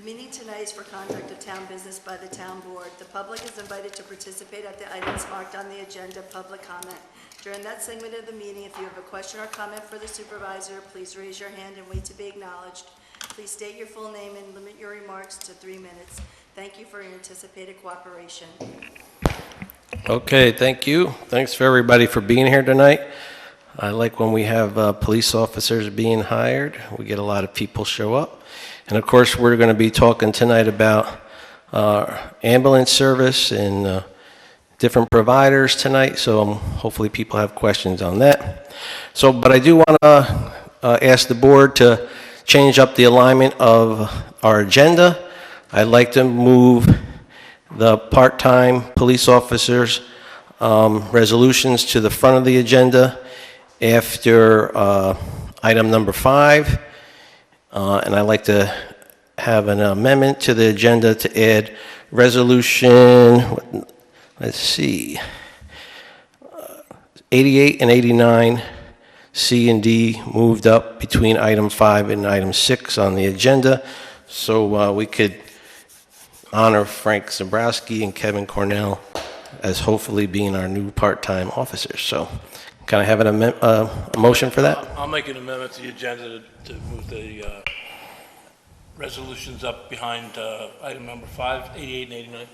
meeting tonight is for conduct of town business by the town board. The public is invited to participate at the items marked on the agenda, public comment. During that segment of the meeting, if you have a question or comment for the supervisor, please raise your hand and wait to be acknowledged. Please state your full name and limit your remarks to 3 minutes. Thank you for your anticipated cooperation. Okay, thank you. Thanks for everybody for being here tonight. I like when we have police officers being hired. We get a lot of people show up. And of course, we're going to be talking tonight about ambulance service and different providers tonight. So hopefully people have questions on that. So, but I do want to ask the board to change up the alignment of our agenda. I'd like to move the part-time police officers resolutions to the front of the agenda after item number 5. And I'd like to have an amendment to the agenda to add resolution, let's see, 88 and 89, C and D moved up between item 5 and item 6 on the agenda, so we could honor Frank Zabrowski and Kevin Cornell as hopefully being our new part-time officers. So can I have a motion for that? I'll make an amendment to the agenda to move the resolutions up behind item number 5, 88 and 89.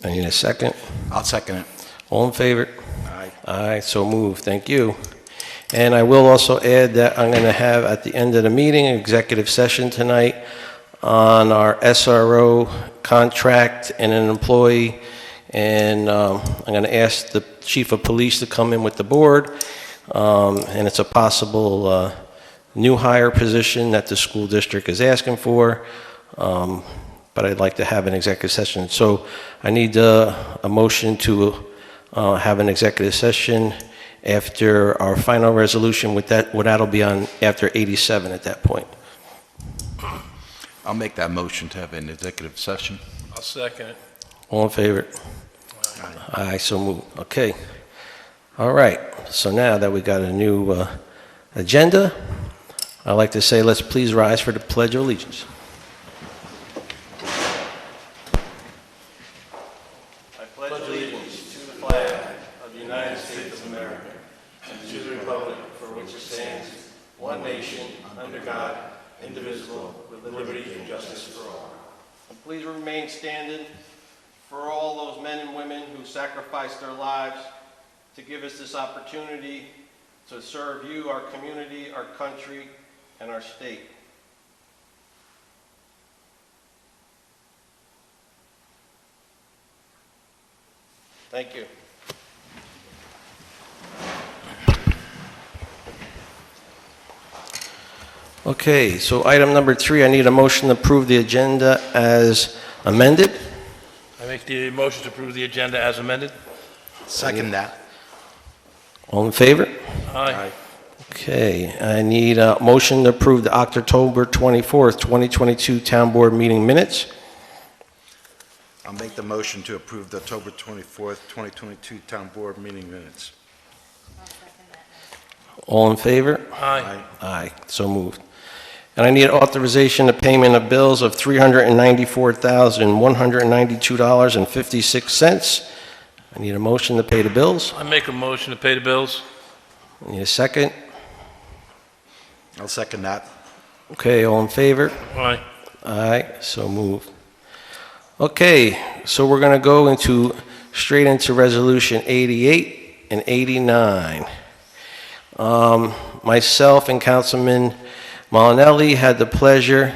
I need a second. I'll second it. All in favor? Aye. Aye, so moved. Thank you. And I will also add that I'm going to have at the end of the meeting an executive session tonight on our SRO contract and an employee. And I'm going to ask the chief of police to come in with the board. And it's a possible new hire position that the school district is asking for. But I'd like to have an executive session. So I need a motion to have an executive session after our final resolution. With that, that'll be on after 87 at that point. I'll make that motion to have an executive session. I'll second it. All in favor? Aye, so moved. Okay. All right. So now that we got a new agenda, I'd like to say let's please rise for the Pledge of Allegiance. I pledge allegiance to the flag of the United States of America and to the republic for which it stands, one nation, under God, indivisible, with liberty and justice for all. And please remain standing for all those men and women who sacrificed their lives to give us this opportunity to serve you, our community, our country, and our state. Thank you. Okay, so item number 3, I need a motion to approve the agenda as amended. I make the motion to approve the agenda as amended. Second that. All in favor? Aye. Okay, I need a motion to approve the October 24th, 2022 Town Board meeting minutes. I'll make the motion to approve the October 24th, 2022 Town Board meeting minutes. All in favor? Aye. Aye, so moved. And I need authorization of payment of bills of $394,192.56. I need a motion to pay the bills. I make a motion to pay the bills. I need a second. I'll second that. Okay, all in favor? Aye. Aye, so moved. Okay, so we're going to go straight into Resolution 88 and 89. Myself and Councilman Molinelli had the pleasure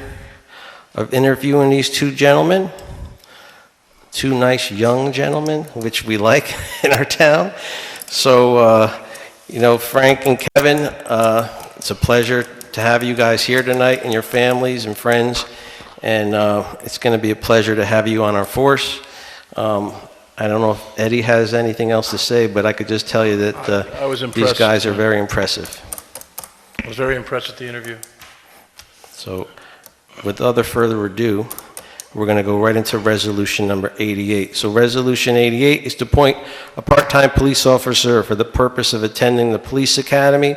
of interviewing these two gentlemen, two nice young gentlemen, which we like in our town. So, you know, Frank and Kevin, it's a pleasure to have you guys here tonight and your families and friends. And it's going to be a pleasure to have you on our force. I don't know if Eddie has anything else to say, but I could just tell you that I was these impressed. guys are very impressive. I was very impressed with the interview. So without further ado, we're going to go right into resolution number 88. So resolution 88 is to appoint a part-time police officer for the purpose of attending the police academy.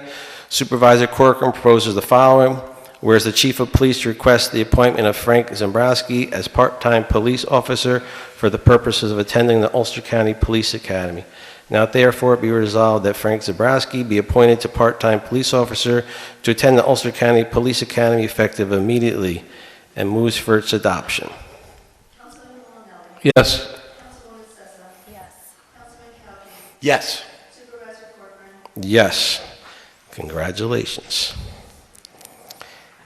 Supervisor Corcoran proposes the following. whereas the Chief of Police requests the appointment of Frank Zambrowski as part-time police officer for the purposes of attending the Ulster County Police Academy. Now therefore be resolved that Frank Zambrowski be appointed to part-time police officer to attend the Ulster County Police Academy effective immediately, and moves for its adoption. Councilman Malinelli? Yes. Councilwoman Sessa? Yes. Councilman Cowkey? Yes. Supervisor Corcoran? Yes. Congratulations.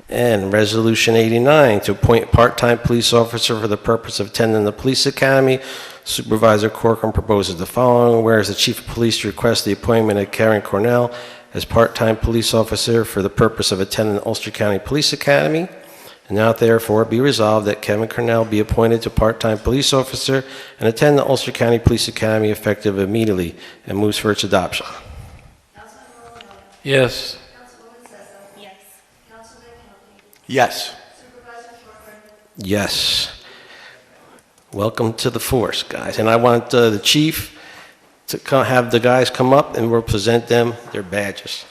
And Resolution 89, to appoint part-time police officer for the purpose of attending the police academy. Supervisor Corcoran proposes the following, whereas the Chief of Police requests the appointment of Karen Cornell as part-time police officer for the purpose of attending the Ulster County Police Academy. And now therefore be resolved that Kevin Cornell be appointed to part-time police officer and attend the Ulster County Police Academy effective immediately, and moves for its adoption. Councilman Malinelli? Yes. Councilwoman Sessa? Yes. Councilman Cowkey? Yes. Supervisor Corcoran? Yes. Welcome to the force, guys. And I want the chief to have the guys come up and we'll present them their badges.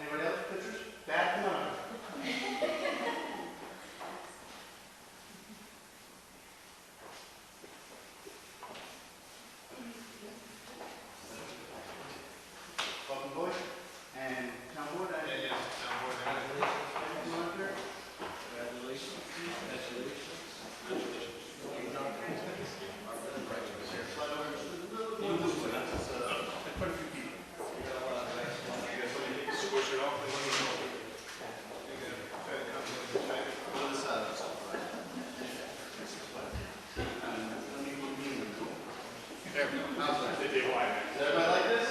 Anybody else, pictures? Dad, come on. Welcome, boys. And town board, town board, congratulations. Everybody like this?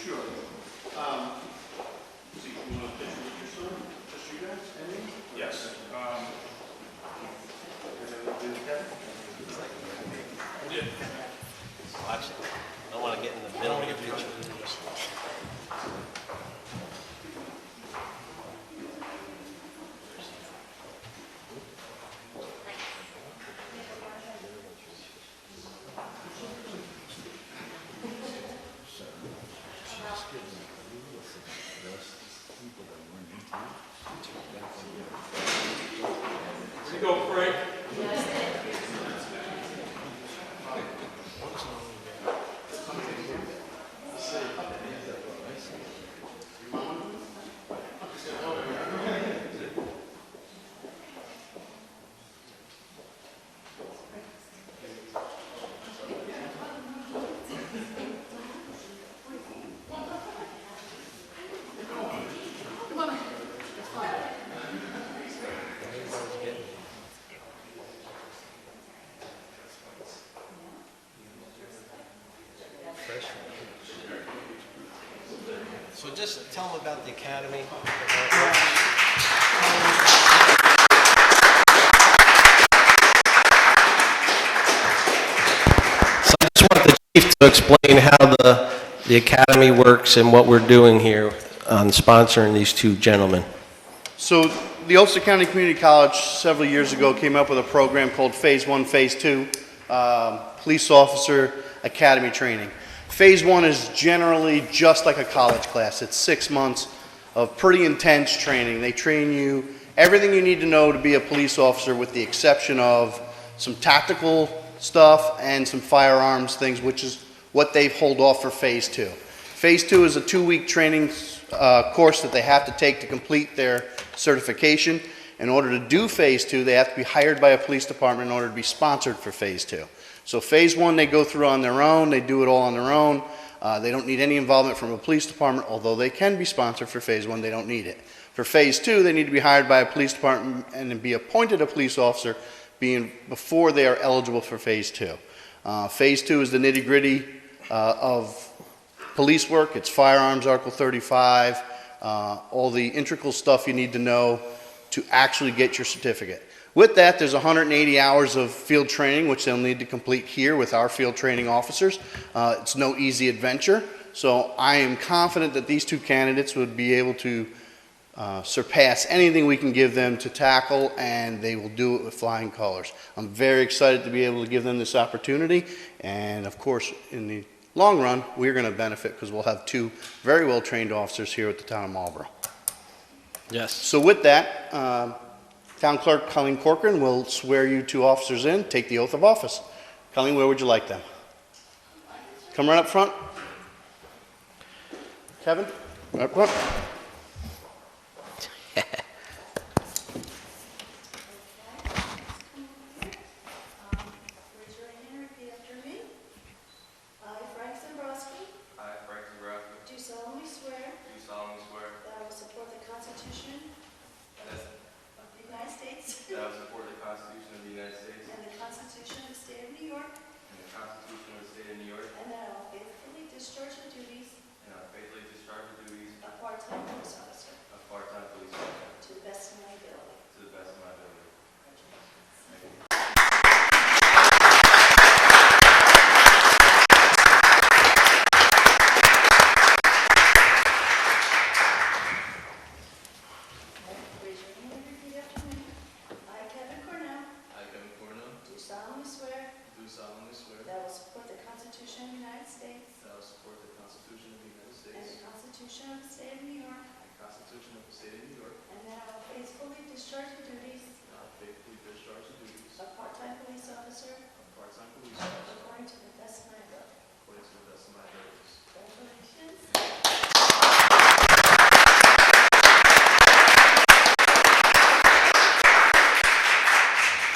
Sure. So you want a picture with your son? Just you guys and me? Yes. I want to get in the middle of the picture. You go, Frank. So just tell them about the academy. So I just want the chief to explain how the academy works and what we're doing here on sponsoring these two gentlemen. So the Ulster County Community College several years ago came up with a program called Phase 1, Phase 2, Police Officer Academy Training. Phase 1 is generally just like a college class. It's 6 months of pretty intense training. They train you everything you need to know to be a police officer with the exception of some tactical stuff and some firearms things, which is what they hold off for Phase 2. Phase 2 is a 2-week training course that they have to take to complete their certification. In order to do Phase 2, they have to be hired by a police department in order to be sponsored for Phase 2. So Phase 1 they go through on their own, they do it all on their own. They don't need any involvement from a police department, although they can be sponsored for Phase 1, they don't need it. For Phase 2, they need to be hired by a police department and then be appointed a police officer before they are eligible for Phase 2. Phase 2 is the nitty-gritty of police work. It's firearms, Article 35, all the integral stuff you need to know to actually get your certificate. With that, there's 180 hours of field training, which they'll need to complete here with our field training officers. It's no easy adventure, so I am confident that these two candidates would be able to surpass anything we can give them to tackle, and they will do it with flying colors. I'm very excited to be able to give them this opportunity, and of course, in the long run, we're going to benefit because we'll have two very well-trained officers here at the town of Marlborough. Yes. So with that, Town Clerk Colleen Corcoran will swear you two officers in, take the oath of office. Colleen, where would you like them? Come right up front. Kevin, right up front. Raise your right hand and repeat after me. I, Frank Zambrowski, I, Frank Zabrowski, do solemnly swear do solemnly swear that I will support the Constitution that of the United States I will support the Constitution of the United States and the Constitution of the State of New York, and the Constitution of the State of New York, and that I will faithfully discharge the duties and I will faithfully discharge the duties of part-time police officer of part-time police officer to the best of my ability. to the best of my ability. Raise your hand and repeat after me. I, Kevin Cornell, I, Kevin Cornell, do solemnly swear do solemnly swear that I will support the Constitution of the United States that I will support the Constitution of the United and States the Constitution of the State of New York, and the Constitution of the State of New York, and that I will faithfully discharge the duties and I will faithfully discharge the duties of part-time police officer of part-time police officer according to the best of my ability. according to the best of my abilities. Congratulations.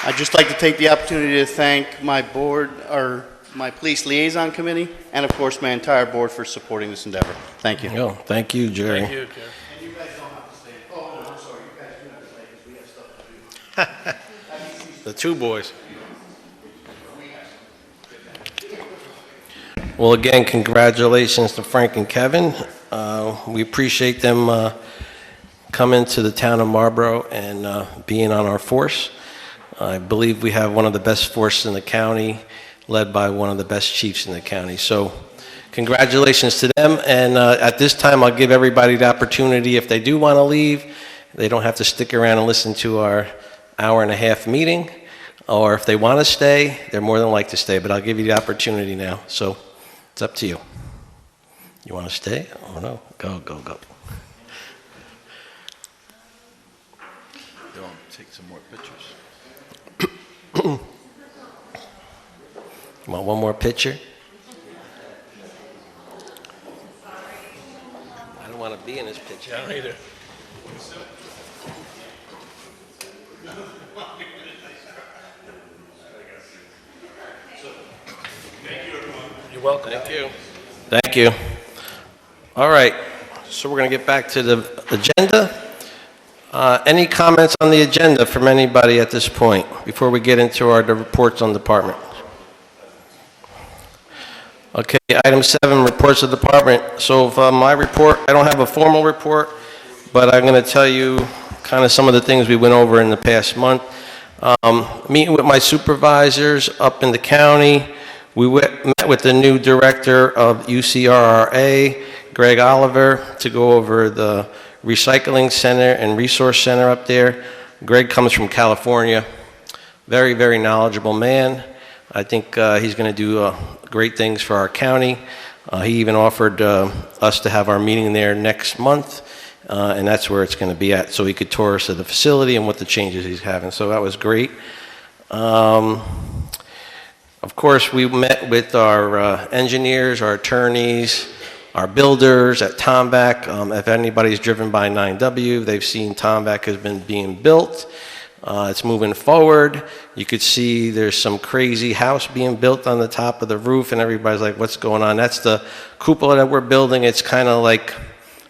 I'd just like to take the opportunity to thank my board, or my police liaison committee, and of course my entire board for supporting this endeavor. Thank you. Oh, thank you, Jerry. Thank you, Jerry. And you guys don't have to stay. Oh, no, I'm sorry. You guys do have to stay because we have stuff to do. The two boys. Well, again, congratulations to Frank and Kevin. We appreciate them coming to the town of Marlborough and being on our force. I believe we have one of the best forces in the county, led by one of the best chiefs in the county. So congratulations to them. And at this time, I'll give everybody the opportunity, if they do want to leave, they don't have to stick around and listen to our hour-and-a-half meeting. Or if they want to stay, they're more than likely to stay. But I'll give you the opportunity now. So it's up to you. You want to stay? Oh, no. Go, go, go. You want to take some more pictures? You want one more picture? I don't want to be in this picture. I don't either. You're welcome. Thank you. Thank you. All right, so we're going to get back to the agenda. Any comments on the agenda from anybody at this point before we get into the reports on department? Okay, item 7, reports of department. So for my report, I don't have a formal report, but I'm going to tell you kind of some of the things we went over in the past month. Meeting with my supervisors up in the county. We met with the new director of UCRRA, Greg Oliver, to go over the recycling center and resource center up there. Greg comes from California. Very, very knowledgeable man. I think he's going to do great things for our county. He even offered us to have our meeting there next month, and that's where it's going to be at, so he could tour us of the facility and what the changes he's having. So that was great. Of course, we met with our engineers, our attorneys, our builders at Tomback. If anybody's driven by 9W, they've seen Tomback has been being built. It's moving forward. You could see there's some crazy house being built on the top of the roof, and everybody's like, what's going on? That's the cupola that we're building. It's kind of like,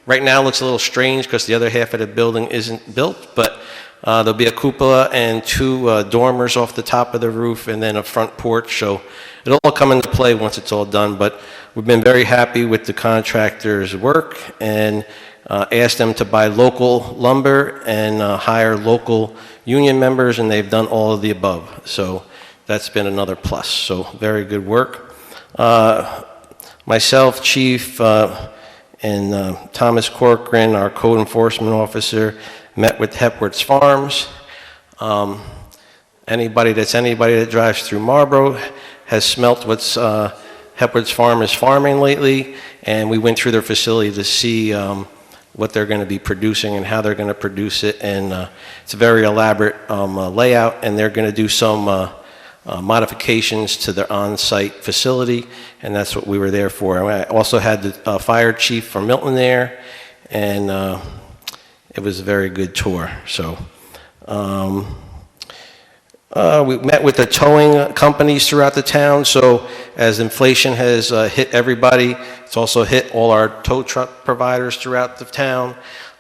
right now it looks a little strange because the other half of the building isn't built, but there'll be a cupola and two dormers off the top of the roof and then a front porch. So it'll all come into play once it's all done. But we've been very happy with the contractor's work and asked them to buy local lumber and hire local union members, and they've done all of the above. So that's been another plus. So very good work. Myself, Chief, and Thomas Corcoran, our code enforcement officer, met with Hepworth's Farms. Anybody that drives through Marlborough has smelt what's Hepworth's Farm is farming lately, and we went through their facility to see what they're going to be producing and how they're going to produce it. And it's a very elaborate layout, and they're going to do some modifications to their on-site facility, and that's what we were there for. I also had the fire chief from Milton there, and it was a very good tour. So we met with the towing companies throughout the town. So as inflation has hit everybody, it's also hit all our tow truck providers throughout the town.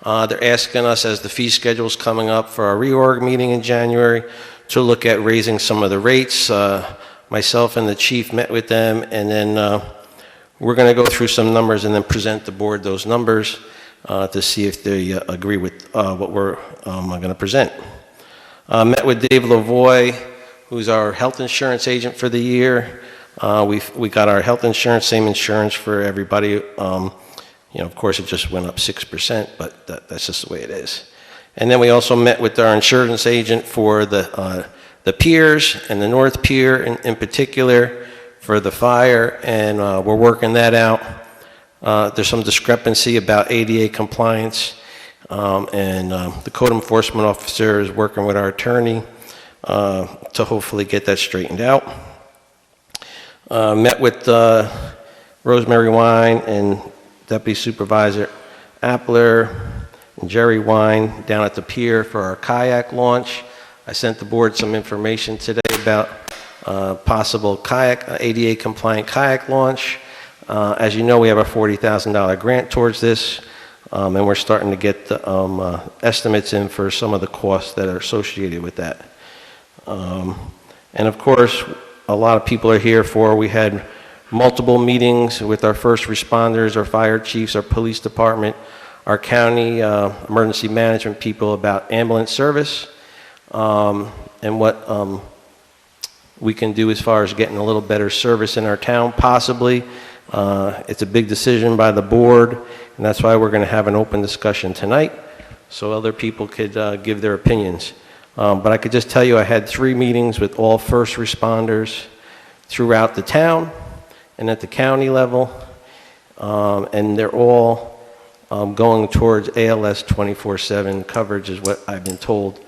They're asking us, as the fee schedule is coming up for our reorg meeting in January, to look at raising some of the rates. Myself and the chief met with them, and then we're going to go through some numbers and then present the board those numbers to see if they agree with what we're going to present. Met with Dave Lavoie, who's our health insurance agent for the year. We got our health insurance, same insurance for everybody. Of course, it just went up 6%, but that's just the way it is. And then we also met with our insurance agent for the piers and the North Pier in particular for the fire, and we're working that out. There's some discrepancy about ADA compliance, and the code enforcement officer is working with our attorney to hopefully get that straightened out. Met with Rosemary Wine and Deputy Supervisor Appler and Jerry Wine down at the pier for our kayak launch. I sent the board some information today about possible ADA compliant kayak launch. As you know, we have a $40,000 grant towards this, and we're starting to get the estimates in for some of the costs that are associated with that. And of course, a lot of people are here for, we had multiple meetings with our first responders, our fire chiefs, our police department, our county emergency management people about ambulance service, and what we can do as far as getting a little better service in our town, possibly. It's a big decision by the board, and that's why we're going to have an open discussion tonight so other people could give their opinions. But I could just tell you I had 3 meetings with all first responders throughout the town and at the county level, and they're all going towards ALS 24/7 coverage is what I've been told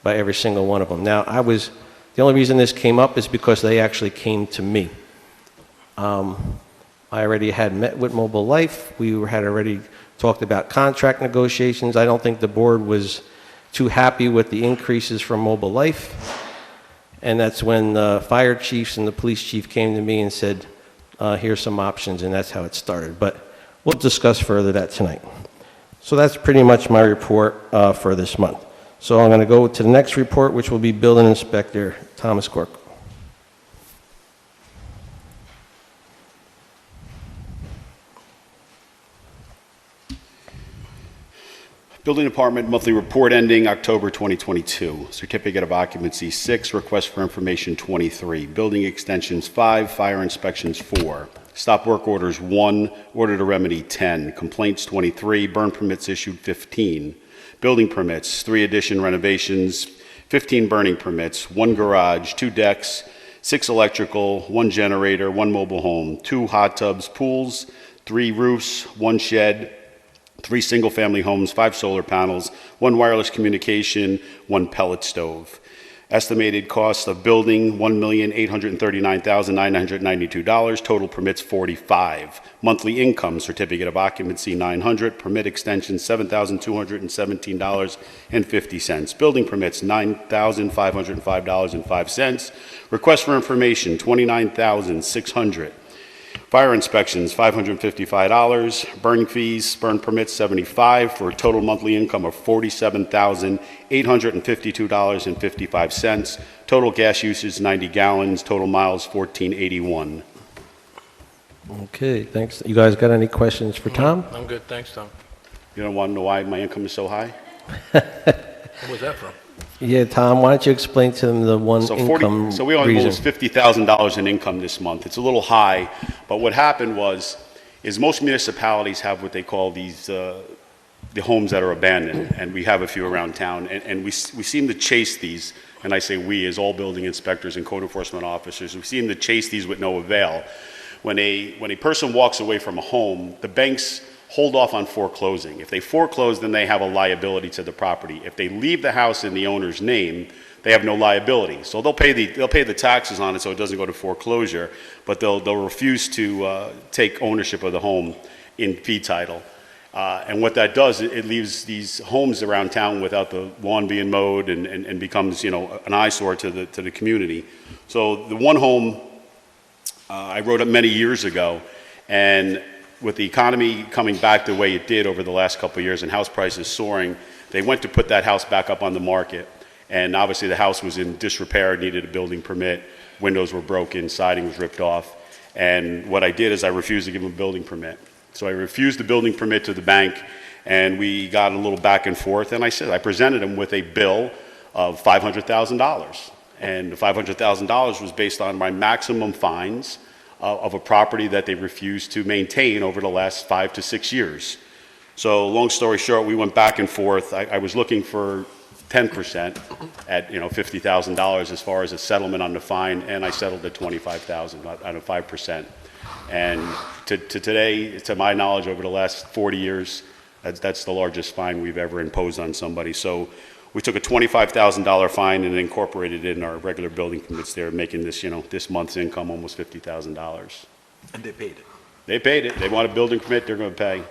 by every single one of them. Now, the only reason this came up is because they actually came to me. I already had met with Mobile Life. We had already talked about contract negotiations. I don't think the board was too happy with the increases from Mobile Life. And that's when the fire chiefs and the police chief came to me and said, here's some options, and that's how it started. But we'll discuss further that tonight. So that's pretty much my report for this month. So I'm going to go to the next report, which will be Building Inspector Thomas Cork. Building Department monthly report ending October 2022. Certificate of occupancy 6, request for information 23, building extensions 5, fire inspections 4, stop work orders 1, order to remedy 10, complaints 23, burn permits issued 15, building permits 3 addition renovations, 15 burning permits, 1 garage, 2 decks, 6 electrical, 1 generator, 1 mobile home, 2 hot tubs, pools, 3 roofs, 1 shed, 3 single-family homes, 5 solar panels, 1 wireless communication, 1 pellet stove. Estimated cost of building, $1,839,992. Total permits, 45. Monthly income, certificate of occupancy, 900. Permit extension, $7,217.50. Building permits, $9,505.05. Request for information, $29,600. Fire inspections, $555. Burn fees, burn permits, $75, for a total monthly income of $47,852.55. Total gas usage, 90 gallons. Total miles, 1481. Okay, thanks. You guys got any questions for Tom? I'm good, thanks, Tom. You don't want to know why my income is so high? Where was that from? Yeah, Tom, why don't you explain to them the one income So we only reason? lose $50,000 in income this month. It's a little high, but what happened is most municipalities have what they call these, the homes that are abandoned, and we have a few around town, and we seem to chase these, and I say we, as all building inspectors and code enforcement officers, we seem to chase these with no avail. When a person walks away from a home, the banks hold off on foreclosing. If they foreclose, then they have a liability to the property. If they leave the house in the owner's name, they have no liability. So they'll pay the taxes on it so it doesn't go to foreclosure, but they'll refuse to take ownership of the home in fee title. And what that does, it leaves these homes around town without the lawn being mowed and becomes, an eyesore to the community. So the one home I wrote up many years ago, and with the economy coming back the way it did over the last couple of years and house prices soaring, they went to put that house back up on the market. And obviously the house was in disrepair, needed a building permit, windows were broken, siding was ripped off. And what I did is I refused to give them a building permit. So I refused the building permit to the bank, and we got a little back and forth, and I presented them with a bill of $500,000. And the $500,000 was based on my maximum fines of a property that they refused to maintain over the last 5 to 6 years. So long story short, we went back and forth. I was looking for 10% at $50,000 as far as a settlement on the fine, and I settled at $25,000 on a 5%. And to today, to my knowledge, over the last 40 years, that's the largest fine we've ever imposed on somebody. So we took a $25,000 fine and incorporated it in our regular building permits there, making this, this month's income almost $50,000. And they paid it. They paid it. They want a building permit, they're going to pay.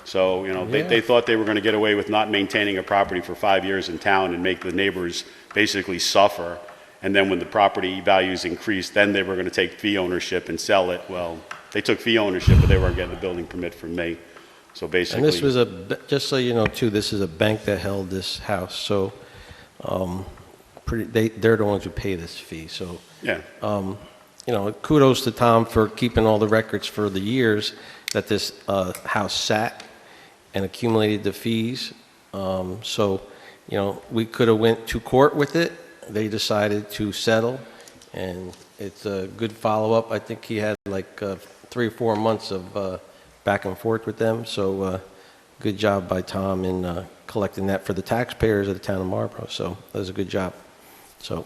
So, they thought they were going to get away with not maintaining a property for 5 years in town and make the neighbors basically suffer. And then when the property values increased, then they were going to take fee ownership and sell it. Well, they took fee ownership, but they weren't getting a building permit from me. So basically. And this was just so you know too, this is a bank that held this house, so they're the ones who pay this fee. So Yeah. Kudos to Tom for keeping all the records for the years that this house sat and accumulated the fees. We could have went to court with it. They decided to settle, and it's a good follow-up. I think he had like 3 or 4 months of back and forth with them. So good job by Tom in collecting that for the taxpayers of the town of Marlborough. So that was a good job. So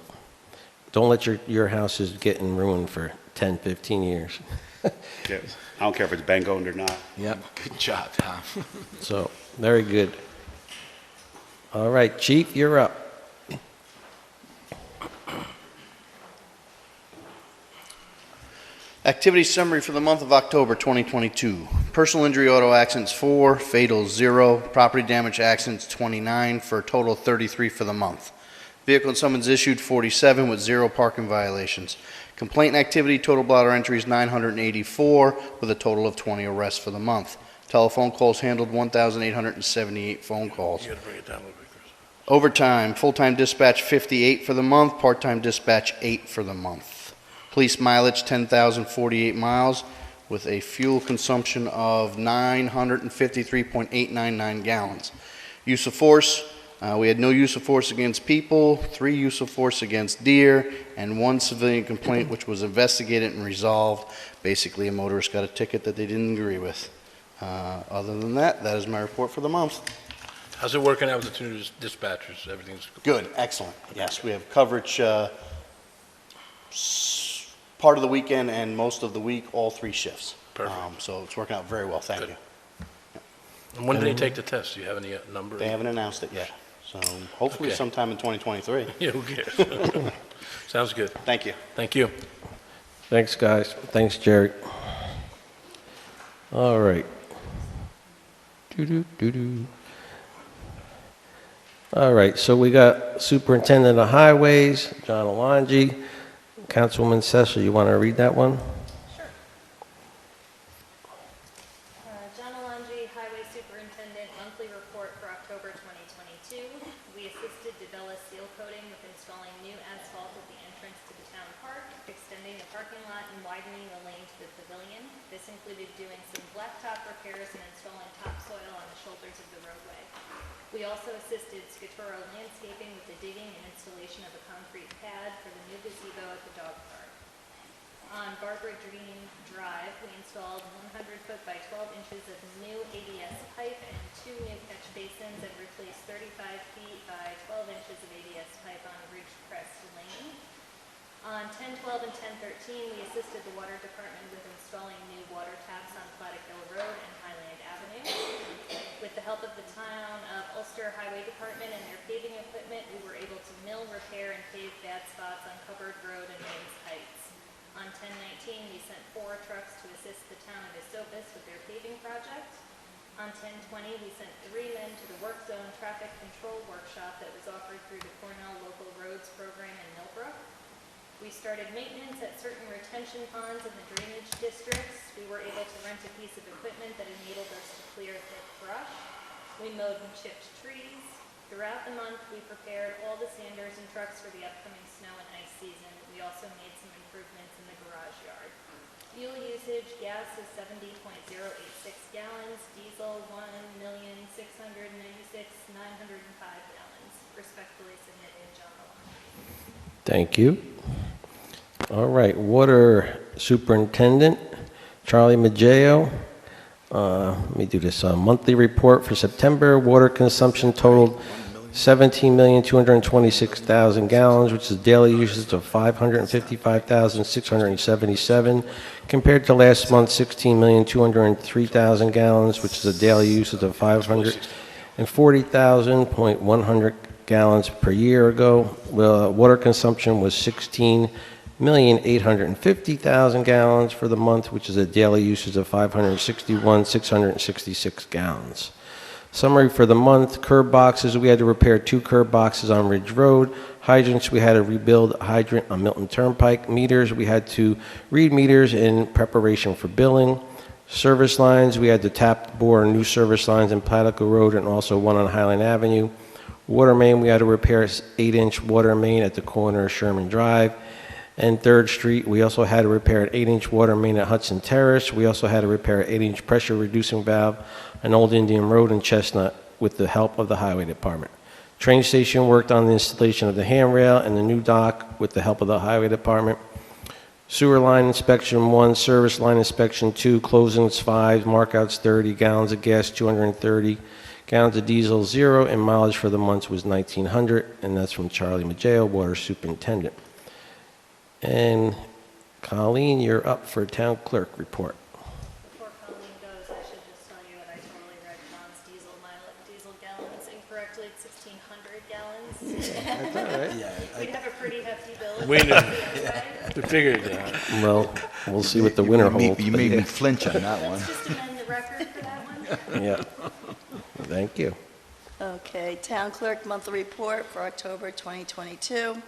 don't let your houses getting ruined for 10, 15 years. Yeah. I don't care if it's bank owned or not. Yep. Good job, Tom. So very good. All right, Chief, you're up. Activity summary for the month of October 2022. Personal injury auto accidents 4, fatal 0, property damage accidents 29 for a total of 33 for the month. Vehicle and summons issued 47 with 0 parking violations. Complaint activity total blotter entries 984 with a total of 20 arrests for the month. Telephone calls handled 1,878 phone calls. You gotta bring it down a little bit, Chris. Overtime, full-time dispatch 58 for the month, part-time dispatch 8 for the month. Police mileage 10,048 miles with a fuel consumption of 953.899 gallons. Use of force, we had no use of force against people, 3 use of force against deer, and 1 civilian complaint which was investigated and resolved. Basically, a motorist got a ticket that they didn't agree with. Other than that, that is my report for the month. How's it working out with the 2 dispatchers? Everything's Good, excellent. Yes, we have coverage part of the weekend and most of the week, all 3 shifts. Perfect. So it's working out very well, thank Good. you. And when do they take the test? Do you have any number? They haven't announced it yet, So hopefully Okay. sometime in 2023. Yeah, who cares? Sounds good. Thank you. Thank you. Thanks, guys. Thanks, Jerry. All right. Doo-doo-doo-doo. All right, so we got Superintendent of Highways, John Alongi. Councilwoman Cecil, you want to read that one? Sure. John Alongi, Highway Superintendent, monthly report for October 2022. We assisted DeBella seal coating with installing new asphalt at the entrance to the town park, extending the parking lot and widening the lane to the pavilion. This included doing some blacktop repairs and installing topsoil on the shoulders of the roadway. We also assisted Scoturo Landscaping with the digging and installation of a concrete pad for the new gazebo at the dog park. On Barbara Green Drive, we installed 100-foot by 12 inches of new ABS pipe and 2 new catch basins and replaced 35 feet by 12 inches of ABS pipe on Ridgecrest Lane. On 10/12 and 10/13, we assisted the Water Department with installing new water taps on Platic Hill Road and Highland Avenue. With the help of the town of Ulster Highway Department and their paving equipment, we were able to mill, repair, and pave bad spots on Hubbard Road and Mains Heights. On 10/19, we sent 4 trucks to assist the town of Esopus with their paving project. On 10/20, we sent 3 men to the work zone traffic control workshop that was offered through the Cornell Local Roads Program in Millbrook. We started maintenance at certain retention ponds in the drainage districts. We were able to rent a piece of equipment that enabled us to clear thick brush. We mowed and chipped trees. Throughout the month, we prepared all the sanders and trucks for the upcoming snow and ice season. We also made some improvements in the garage yard. Fuel usage, gas is 70.086 gallons, diesel 1,696,905 gallons. Respectfully submitted, John Alongi. Thank you. All right, Water Superintendent, Charlie Maggio. Let me do this. Monthly report for September, water consumption totaled 17,226,000 gallons, which is daily usage of 555,677, compared to last month, 16,203,000 gallons, which is a daily usage of 540,100 gallons per year ago. Water consumption was 16,850,000 gallons for the month, which is a daily usage of 561,666 gallons. Summary for the month: curb boxes, we had to repair 2 curb boxes on Ridge Road. Hydrants, we had to rebuild a hydrant on Milton Turnpike. Meters, we had to read meters in preparation for billing. Service lines, we had to tap, bore new service lines in Platico Road and also one on Highland Avenue. Water main, we had to repair 8-inch water main at the corner of Sherman Drive and 3rd Street. We also had to repair an 8-inch water main at Hudson Terrace. We also had to repair an 8-inch pressure reducing valve on Old Indian Road in Chestnut with the help of the Highway Department. Train station worked on the installation of the handrail and the new dock with the help of the Highway Department. Sewer line inspection 1, service line inspection 2, closings 5, markouts 30, gallons of gas 230, gallons of diesel 0, and mileage for the month was 1,900, and that's from Charlie Maggio, Water Superintendent. And Colleen, you're up for Town Clerk report. Before Colleen goes, I should just tell you that I totally read John's diesel gallons incorrectly. It's 1,600 gallons. That's all right. We'd have a pretty hefty bill. We knew. Anyway. We figured it out. Well, we'll see what the winter holds. You made me flinch on that one. Let's just amend the record for that one. Yeah. Thank you. Okay, Town Clerk monthly report for October 2022.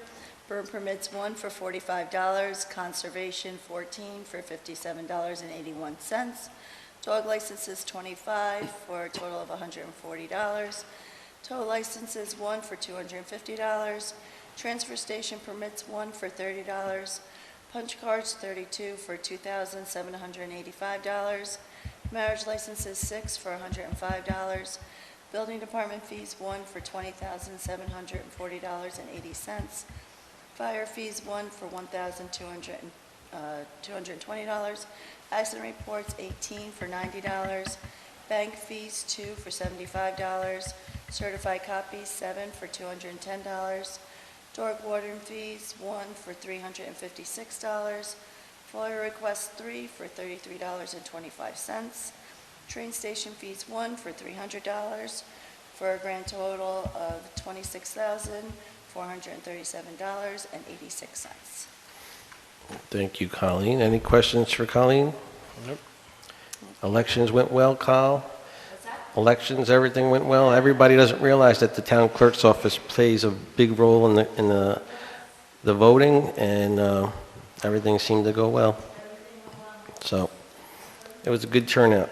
Burn permits 1 for $45, conservation 14 for $57.81. Dog licenses 25 for a total of $140. Tow licenses 1 for $250. Transfer station permits 1 for $30. Punch cards 32 for $2,785. Marriage licenses 6 for $105. Building department fees 1 for $20,740.80. Fire fees 1 for $1,220. Accident reports 18 for $90. Bank fees 2 for $75. Certified copies 7 for $210. Dog warden fees 1 for $356. FOIA requests 3 for $33.25. Train station fees 1 for $300. for a grand total of $26,437.86. Thank you, Colleen. Any questions for Colleen? Nope. Elections went well, Kyle? Elections, everything went well. Everybody doesn't realize that the town clerk's office plays a big role in the voting, and everything seemed to go well. So it was a good turnout.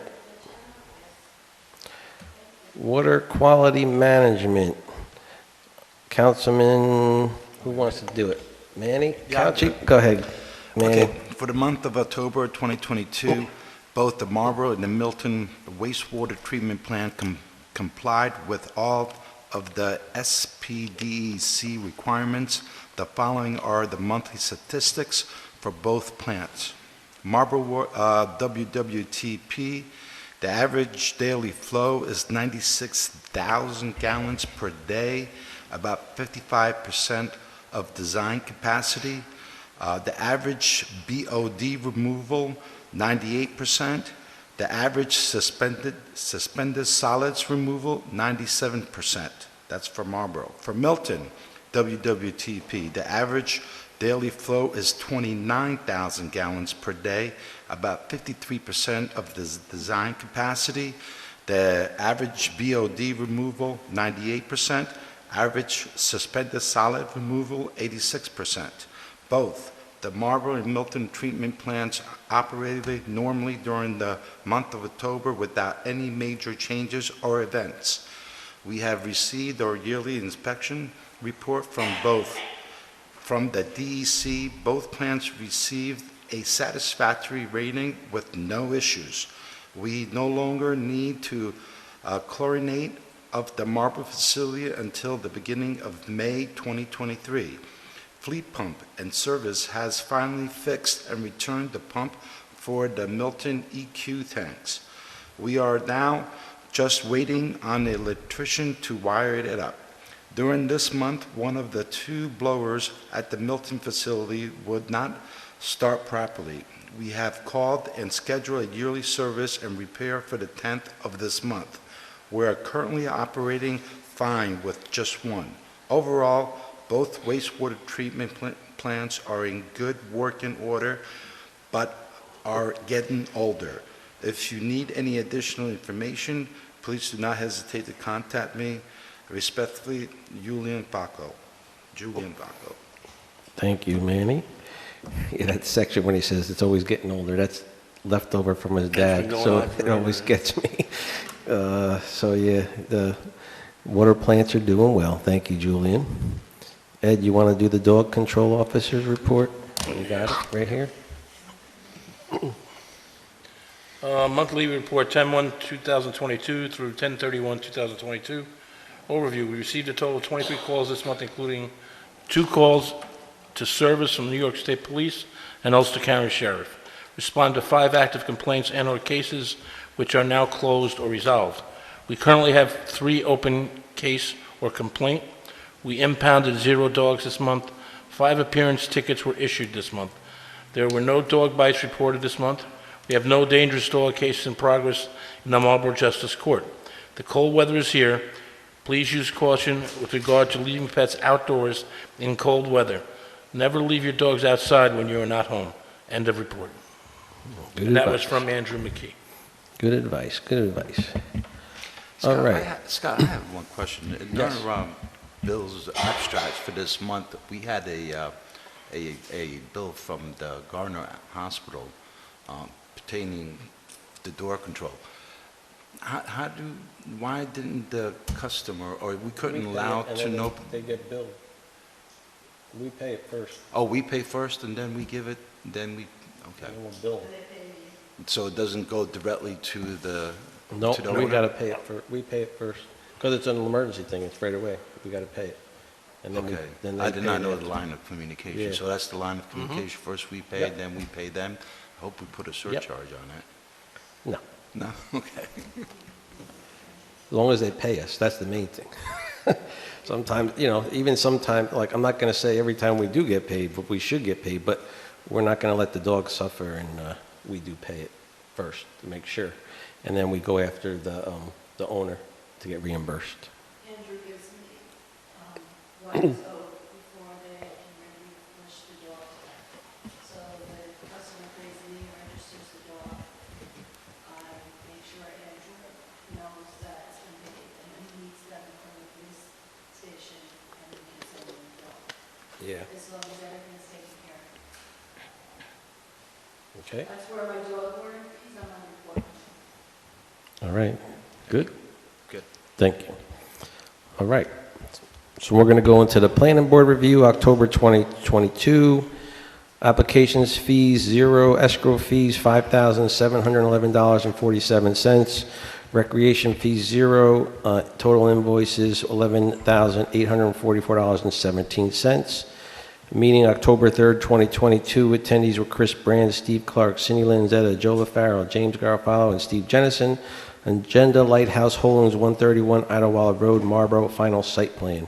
Water quality management. Councilman, who wants to do it? Manny? Yeah. Couchy? Go ahead, Manny. Okay, for the month of October 2022, both the Marlborough and the Milton wastewater treatment plant complied with all of the SPDEC requirements. The following are the monthly statistics for both plants. Marlborough WWTP, the average daily flow is 96,000 gallons per day, about 55% of design capacity. The average BOD removal, 98%. The average suspended solids removal, 97%. That's for Marlborough. For Milton, WWTP, the average daily flow is 29,000 gallons per day, about 53% of the design capacity. The average BOD removal, 98%. Average suspended solid removal, 86%. Both the Marlborough and Milton treatment plants operated normally during the month of October without any major changes or events. We have received our yearly inspection report from both. From the DEC, both plants received a satisfactory rating with no issues. We no longer need to chlorinate of the Marlborough facility until the beginning of May 2023. Fleet Pump and Service has finally fixed and returned the pump for the Milton EQ tanks. We are now just waiting on the electrician to wire it up. During this month, one of the two blowers at the Milton facility would not start properly. We have called and scheduled a yearly service and repair for the 10th of this month. We are currently operating fine with just one. Overall, both wastewater treatment plants are in good working order, but are getting older. If you need any additional information, please do not hesitate to contact me. Respectfully, Julian Baco. Thank you, Manny. Yeah, that section when he says it's always getting older, that's left over from his dad, so it always gets me. So yeah, the water plants are doing well. Thank you, Julian. Ed, you want to do the dog control officer's report? You got it right here. Monthly report 10/1/2022 through 10/31/2022. Overview, we received a total of 23 calls this month, including 2 calls to service from New York State Police and Ulster County Sheriff. Responded to 5 active complaints and/or cases which are now closed or resolved. We currently have 3 open case or complaint. We impounded 0 dogs this month. 5 appearance tickets were issued this month. There were no dog bites reported this month. We have no dangerous dog cases in progress in the Marlborough Justice Court. The cold weather is here. Please use caution with regard to leaving pets outdoors in cold weather. Never leave your dogs outside when you are not home. End of report. Good And that advice. was from Andrew McKee. Good advice, good advice. Scott, All right. Scott, I have one question. In Yes. Bill's abstracts for this month, we had a bill from the Gardner Hospital pertaining to door control. Why didn't the customer, or we couldn't allow to know? They get billed. We pay it first, Oh, we pay first and then we give it, then we, okay. and then we'll bill. So it doesn't go directly to the, No, to the we owner? gotta pay it we pay it first. Because it's an emergency thing, it's right away. We gotta pay it. And then Okay. then I they did pay not know it. the line of communication. Yeah. So that's the line of communication. First we pay, Yep. then we pay them. I hope we put a surcharge on it. No, No? Okay. as long as they pay us, that's the main thing. Sometimes, even sometimes, like, I'm not gonna say every time we do get paid, but we should get paid, but we're not gonna let the dog suffer, and we do pay it first to make sure. And then we go after the owner to get reimbursed. Swine's oath before they can relinquish the dog. So the customer pays me, registers the dog. I make sure Andrew knows that it's been paid, and then he meets them from the police station, and we can send them the dog. Yeah. As long as everything's taken care of. Okay. That's where my dog warrant is on my report. All right. Good? Good. Thank you. All right. So we're going to go into the planning board review, October 2022. Applications fees, 0. Escrow fees, $5,711.47. Recreation fees, 0. Total invoices, $11,844.17. Meeting October 3rd, 2022. Attendees were Chris Brand, Steve Clark, Cindy Lanzetta, Joe LaFaro, James Garofalo, and Steve Jennison. Agenda Lighthouse Holdings, 131 Idlewild Road, Marlborough, final site plan.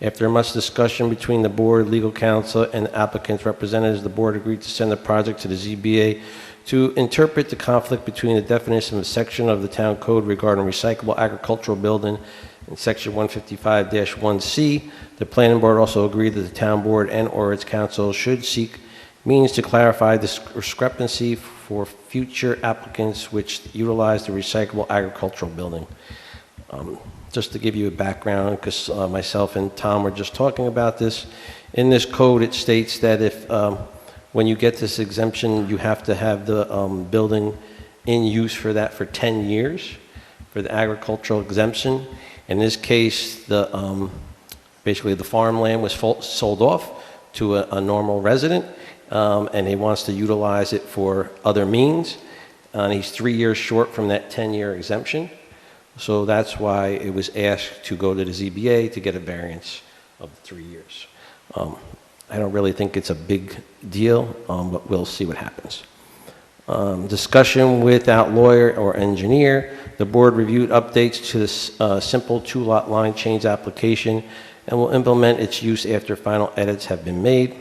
After much discussion between the board, legal counsel, and applicant's representatives, the board agreed to send the project to the ZBA to interpret the conflict between the definition of a section of the town code regarding recyclable agricultural building in section 155-1C. The planning board also agreed that the town board and/or its council should seek means to clarify this discrepancy for future applicants which utilize the recyclable agricultural building. Just to give you a background, because myself and Tom were just talking about this, in this code it states that if when you get this exemption, you have to have the building in use for that for 10 years for the agricultural exemption. In this case, the basically the farmland was sold off to a normal resident, and he wants to utilize it for other means, and he's 3 years short from that 10-year exemption. So that's why it was asked to go to the ZBA to get a variance of 3 years. I don't really think it's a big deal, but we'll see what happens. Discussion without lawyer or engineer. The board reviewed updates to this simple 2-lot line change application and will implement its use after final edits have been made.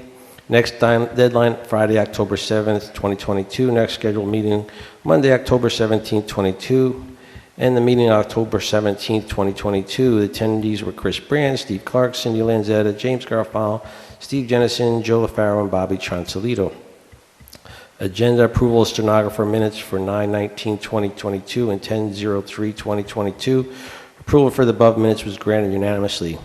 Next deadline, Friday, October 7th, 2022. Next scheduled meeting, Monday, October 17th, 2022. And the meeting October 17th, 2022. The attendees were Chris Brand, Steve Clark, Cindy Lanzetta, James Garofalo, Steve Jennison, Joe LaFaro, and Bobby Transalito. Agenda approval of stenographer minutes for 9/19/2022 and 10/03/2022. Approval for the above minutes was granted unanimously.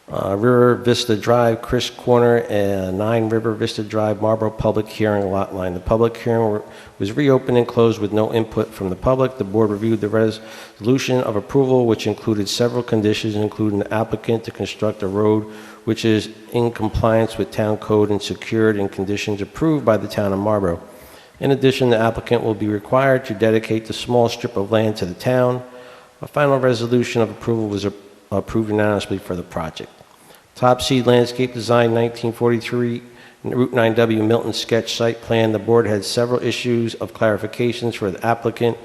River Vista Drive, Chris Corner, 9 River Vista Drive, Marlborough public hearing lot line. The public hearing was reopened and closed with no input from the public. The board reviewed the resolution of approval, which included several conditions, including the applicant to construct a road which is in compliance with town code and secured in conditions approved by the town of Marlborough. In addition, the applicant will be required to dedicate the small strip of land to the town. A final resolution of approval was approved unanimously for the project. Top Seed Landscape Design, 1943, Route 9W Milton Sketch Site Plan. The board had several issues of clarifications for the applicant,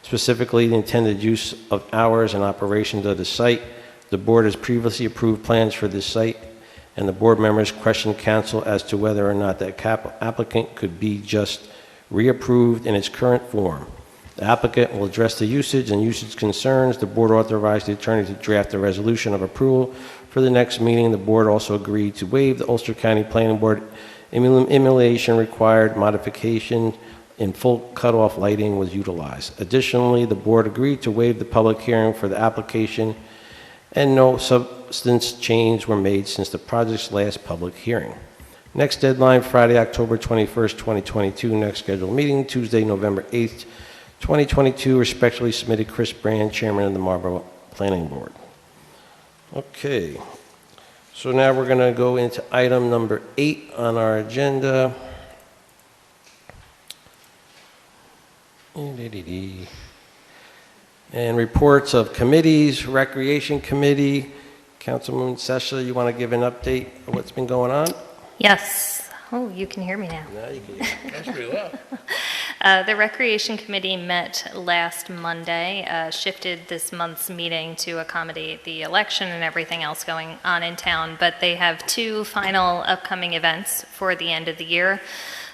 specifically the intended use of hours and operations of the site. The board has previously approved plans for this site, and the board members questioned council as to whether or not the applicant could be just reapproved in its current form. The applicant will address the usage and usage concerns. The board authorized the attorney to draft a resolution of approval for the next meeting. The board also agreed to waive the Ulster County Planning Board emulation required modification in full cutoff lighting was utilized. Additionally, the board agreed to waive the public hearing for the application, and no substance change were made since the project's last public hearing. Next deadline, Friday, October 21st, 2022. Next scheduled meeting, Tuesday, November 8th, 2022. Respectfully submitted, Chris Brand, Chairman of the Marlborough Planning Board. Okay, so now we're going to go into item number 8 on our agenda. And reports of committees. Recreation Committee. Councilwoman Sesha, you want to give an update of what's been going on? Yes. Oh, you can hear me now. Now you can. That's pretty loud. The Recreation Committee met last Monday, shifted this month's meeting to accommodate the election and everything else going on in town, but they have 2 final upcoming events for the end of the year.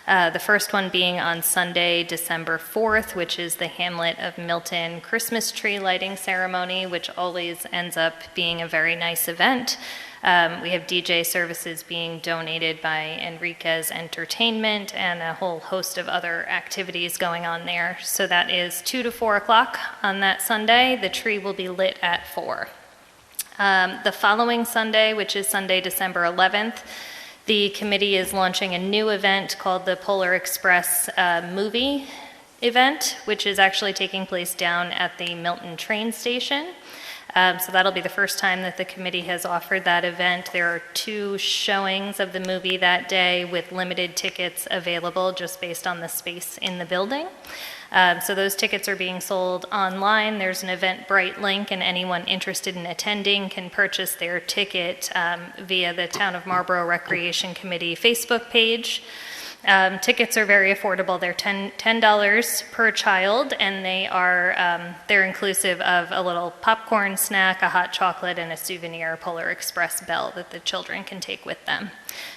The first one being on Sunday, December 4th, which is the Hamlet of Milton Christmas tree lighting ceremony, which always ends up being a very nice event. We have DJ services being donated by Enriquez Entertainment and a whole host of other activities going on there. So that is 2 to 4 o'clock on that Sunday. The tree will be lit at 4. The following Sunday, which is Sunday, December 11th, the committee is launching a new event called the Polar Express movie event, which is actually taking place down at the Milton train station. So that'll be the first time that the committee has offered that event. There are 2 showings of the movie that day with limited tickets available just based on the space in the building. So those tickets are being sold online. There's an Eventbrite link, and anyone interested in attending can purchase their ticket via the Town of Marlborough Recreation Committee Facebook page. Tickets are very affordable. They're $10 per child, and they're inclusive of a little popcorn snack, a hot chocolate, and a souvenir Polar Express bell that the children can take with them.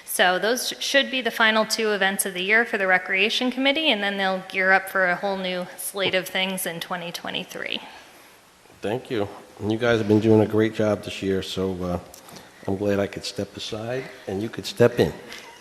So those should be the final 2 events of the year for the Recreation Committee, and then they'll gear up for a whole new slate of things in 2023. Thank you. And you guys have been doing a great job this year, so I'm glad I could step aside and you could step in.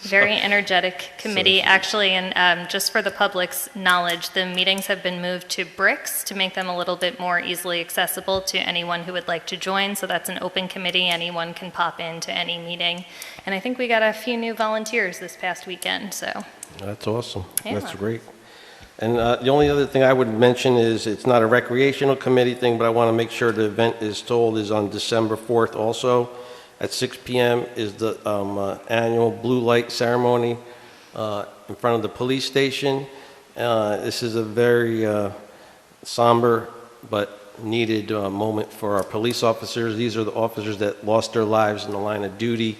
Very energetic committee, actually, and just for the public's knowledge, the meetings have been moved to bricks to make them a little bit more easily accessible to anyone who would like to join. So that's an open committee. Anyone can pop into any meeting. And I think we got a few new volunteers this past weekend, so. That's awesome. Yeah. That's great. And the only other thing I would mention is it's not a recreational committee thing, but I want to make sure the event is told is on December 4th also. At 6 p.m. is the annual blue light ceremony in front of the police station. This is a very somber but needed moment for our police officers. These are the officers that lost their lives in the line of duty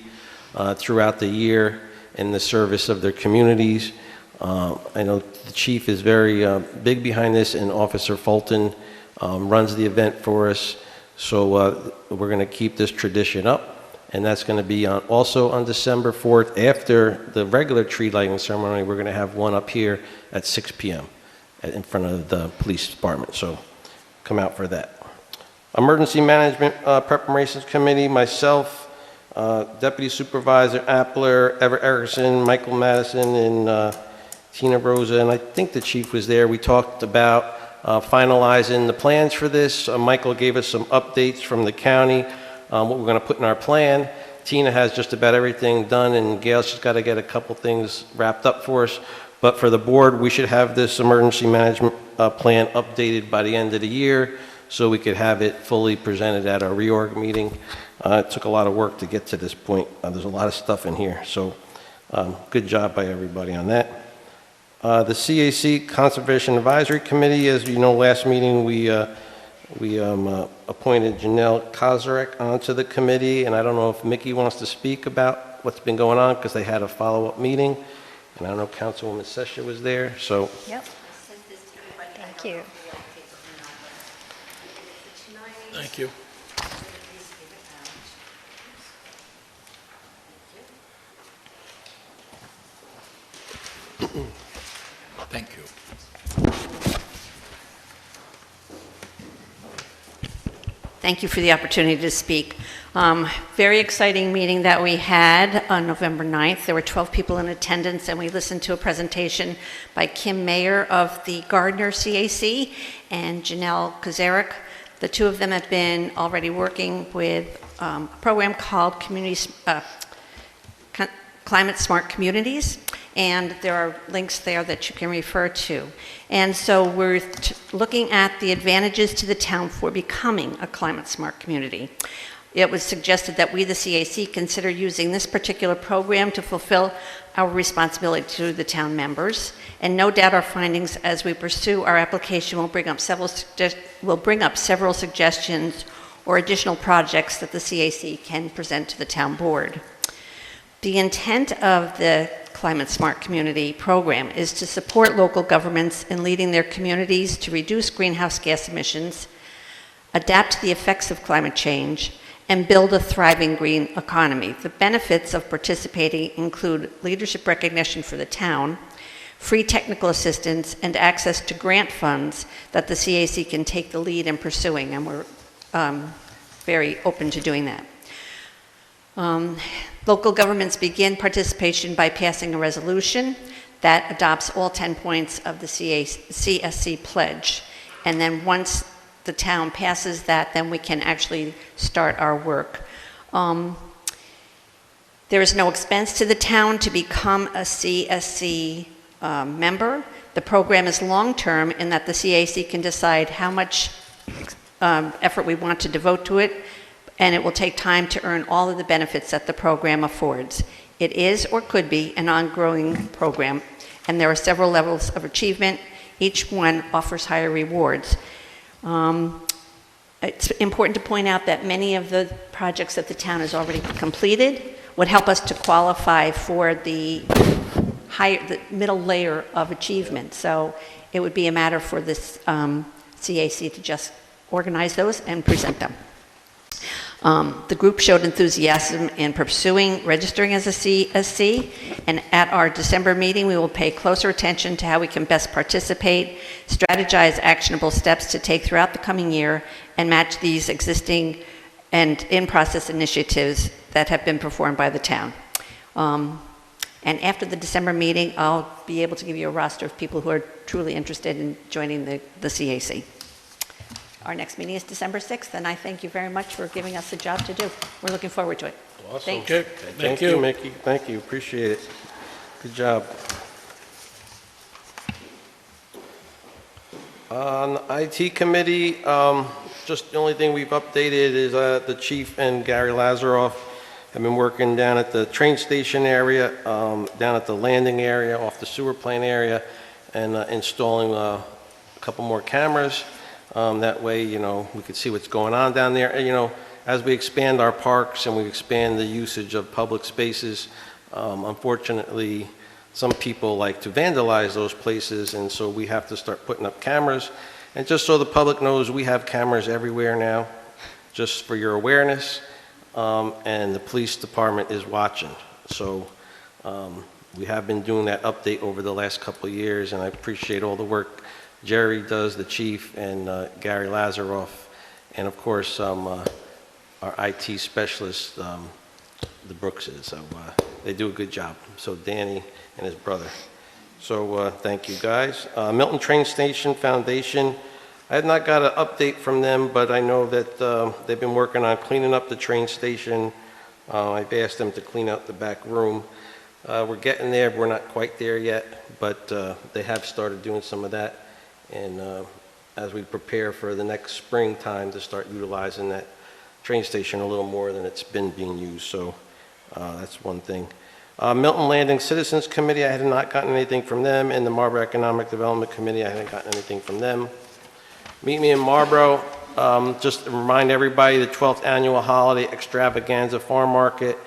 throughout the year in the service of their communities. I know the chief is very big behind this, and Officer Fulton runs the event for us. So we're going to keep this tradition up. And that's going to be also on December 4th. After the regular tree lighting ceremony, we're going to have one up here at 6 p.m. in front of the police department. So come out for that. Emergency Management Preparations Committee, myself, Deputy Supervisor Appler, Everett Erickson, Michael Madison, and Tina Rosa. And I think the chief was there. We talked about finalizing the plans for this. Michael gave us some updates from the county. What we're going to put in our plan. Tina has just about everything done, and Gail's just got to get a couple things wrapped up for us. But for the board, we should have this emergency management plan updated by the end of the year so we could have it fully presented at our reorg meeting. It took a lot of work to get to this point. There's a lot of stuff in here, so good job by everybody on that. The CAC Conservation Advisory Committee, as you know, last meeting we appointed Janelle Kozarek onto the committee, and I don't know if Mickey wants to speak about what's been going on because they had a follow-up meeting, and I don't know if Councilwoman Sesha was there, so. Yep. Thank you. Thank you. Thank you. Thank you for the opportunity to speak. Very exciting meeting that we had on November 9th. There were 12 people in attendance, and we listened to a presentation by Kim Mayer of the Gardner CAC and Janelle Kozarek. The 2 of them have been already working with a program called Climate Smart Communities, and there are links there that you can refer to. And so we're looking at the advantages to the town for becoming a climate smart community. It was suggested that we, the CAC, consider using this particular program to fulfill our responsibility to the town members. And no doubt our findings as we pursue our application will bring up several suggestions or additional projects that the CAC can present to the town board. The intent of the Climate Smart Community program is to support local governments in leading their communities to reduce greenhouse gas emissions, adapt to the effects of climate change, and build a thriving green economy. The benefits of participating include leadership recognition for the town, free technical assistance, and access to grant funds that the CAC can take the lead in pursuing, and we're very open to doing that. Local governments begin participation by passing a resolution that adopts all 10 points of the CSC pledge. And then once the town passes that, then we can actually start our work. There is no expense to the town to become a CSC member. The program is long-term in that the CAC can decide how much effort we want to devote to it, and it will take time to earn all of the benefits that the program affords. It is or could be an ongoing program, and there are several levels of achievement. Each one offers higher rewards. It's important to point out that many of the projects that the town has already completed would help us to qualify for the middle layer of achievement. So it would be a matter for this CAC to just organize those and present them. The group showed enthusiasm in pursuing registering as a CSC, and at our December meeting, we will pay closer attention to how we can best participate, strategize actionable steps to take throughout the coming year, and match these existing and in-process initiatives that have been performed by the town. And after the December meeting, I'll be able to give you a roster of people who are truly interested in joining the CAC. Our next meeting is December 6th, and I thank you very much for giving us a job to do. We're looking forward to it. Awesome. Thanks. Okay. Thank you, Mickey. Thank you. Appreciate it. Good job. On the IT committee, just the only thing we've updated is the chief and Gary Lazaroff have been working down at the train station area, down at the landing area, off the sewer plant area, and installing a couple more cameras. That way, you know, we could see what's going on down there. And, you know, as we expand our parks and we expand the usage of public spaces, unfortunately, some people like to vandalize those places, and so we have to start putting up cameras. And just so the public knows, we have cameras everywhere now, just for your awareness, and the police department is watching. So we have been doing that update over the last couple of years, and I appreciate all the work Jerry does, the chief, and Gary Lazaroff, and of course our IT specialist, the Brookses. So they do a good job. So Danny and his brother. So thank you guys. Milton Train Station Foundation, I have not got an update from them, but I know that they've been working on cleaning up the train station. I've asked them to clean out the back room. We're getting there. We're not quite there yet, but they have started doing some of that. And as we prepare for the next springtime to start utilizing that train station a little more than it's been being used. So that's one thing. Milton Landing Citizens Committee, I had not gotten anything from them, and the Marlborough Economic Development Committee, I haven't gotten anything from them. Meet Me in Marlborough, just to remind everybody, the 12th annual holiday extravaganza farm market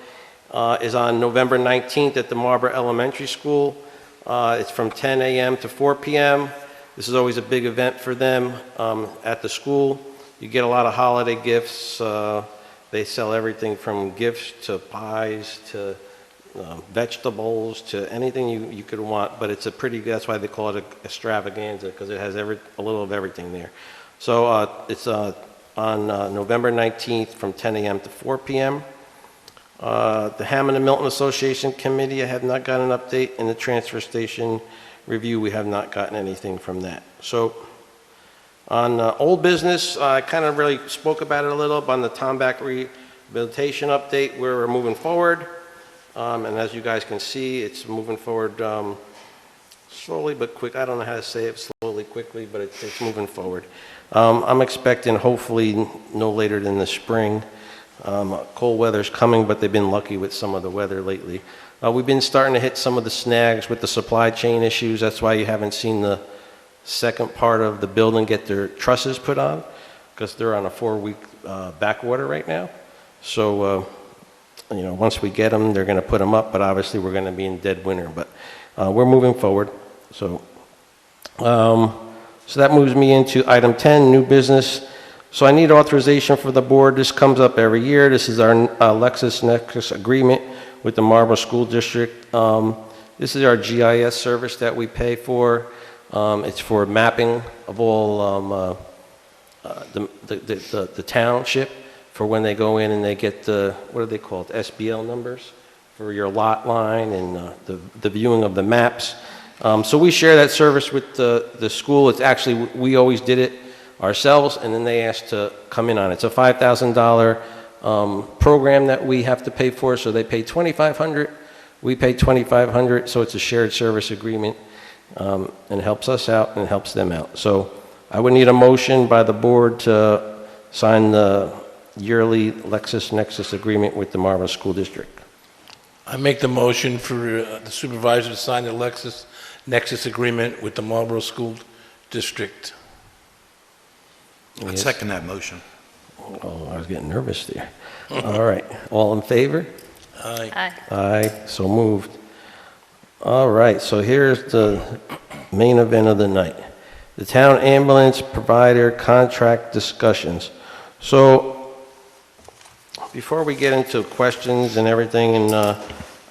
is on November 19th at the Marlborough Elementary School. It's from 10 a.m. to 4 p.m. This is always a big event for them at the school. You get a lot of holiday gifts. They sell everything from gifts to pies to vegetables to anything you could want, but it's a pretty, that's why they call it an extravaganza, because it has a little of everything there. So it's on November 19th from 10 a.m. to 4 p.m. The Hammond and Milton Association Committee, I have not gotten an update. In the transfer station review, we have not gotten anything from that. So on old business, I kind of really spoke about it a little, but on the Tomback rehabilitation update, we're moving forward. And as you guys can see, it's moving forward slowly but quick. I don't know how to say it, slowly, quickly, but it's moving forward. I'm expecting hopefully no later than the spring. Cold weather's coming, but they've been lucky with some of the weather lately. We've been starting to hit some of the snags with the supply chain issues. That's why you haven't seen the second part of the building get their trusses put on, because they're on a 4-week back order right now. So, you know, once we get them, they're going to put them up, but obviously we're going to be in dead winter. But we're moving forward. So, so that moves me into item 10, new business. So I need authorization for the board. This comes up every year. This is our LexisNexis agreement with the Marlborough School District. This is our GIS service that we pay for. It's for mapping of all the township for when they go in and they get the, what are they called, SBL numbers for your lot line and the viewing of the maps. So we share that service with the school. It's actually, we always did it ourselves, and then they asked to come in on it. It's a $5,000 program that we have to pay for, so they pay $2,500, we pay $2,500, so it's a shared service agreement, and it helps us out and it helps them out. So I would need a motion by the board to sign the yearly LexisNexis agreement with the Marlborough School District. I make the motion for the supervisor to sign the LexisNexis agreement with the Marlborough School District. I'd second that motion. Oh, I was getting nervous there. All right, all in favor? Aye. Aye. Aye, so moved. All right, so here's the main event of the night. The town ambulance provider contract discussions. So, before we get into questions and everything, and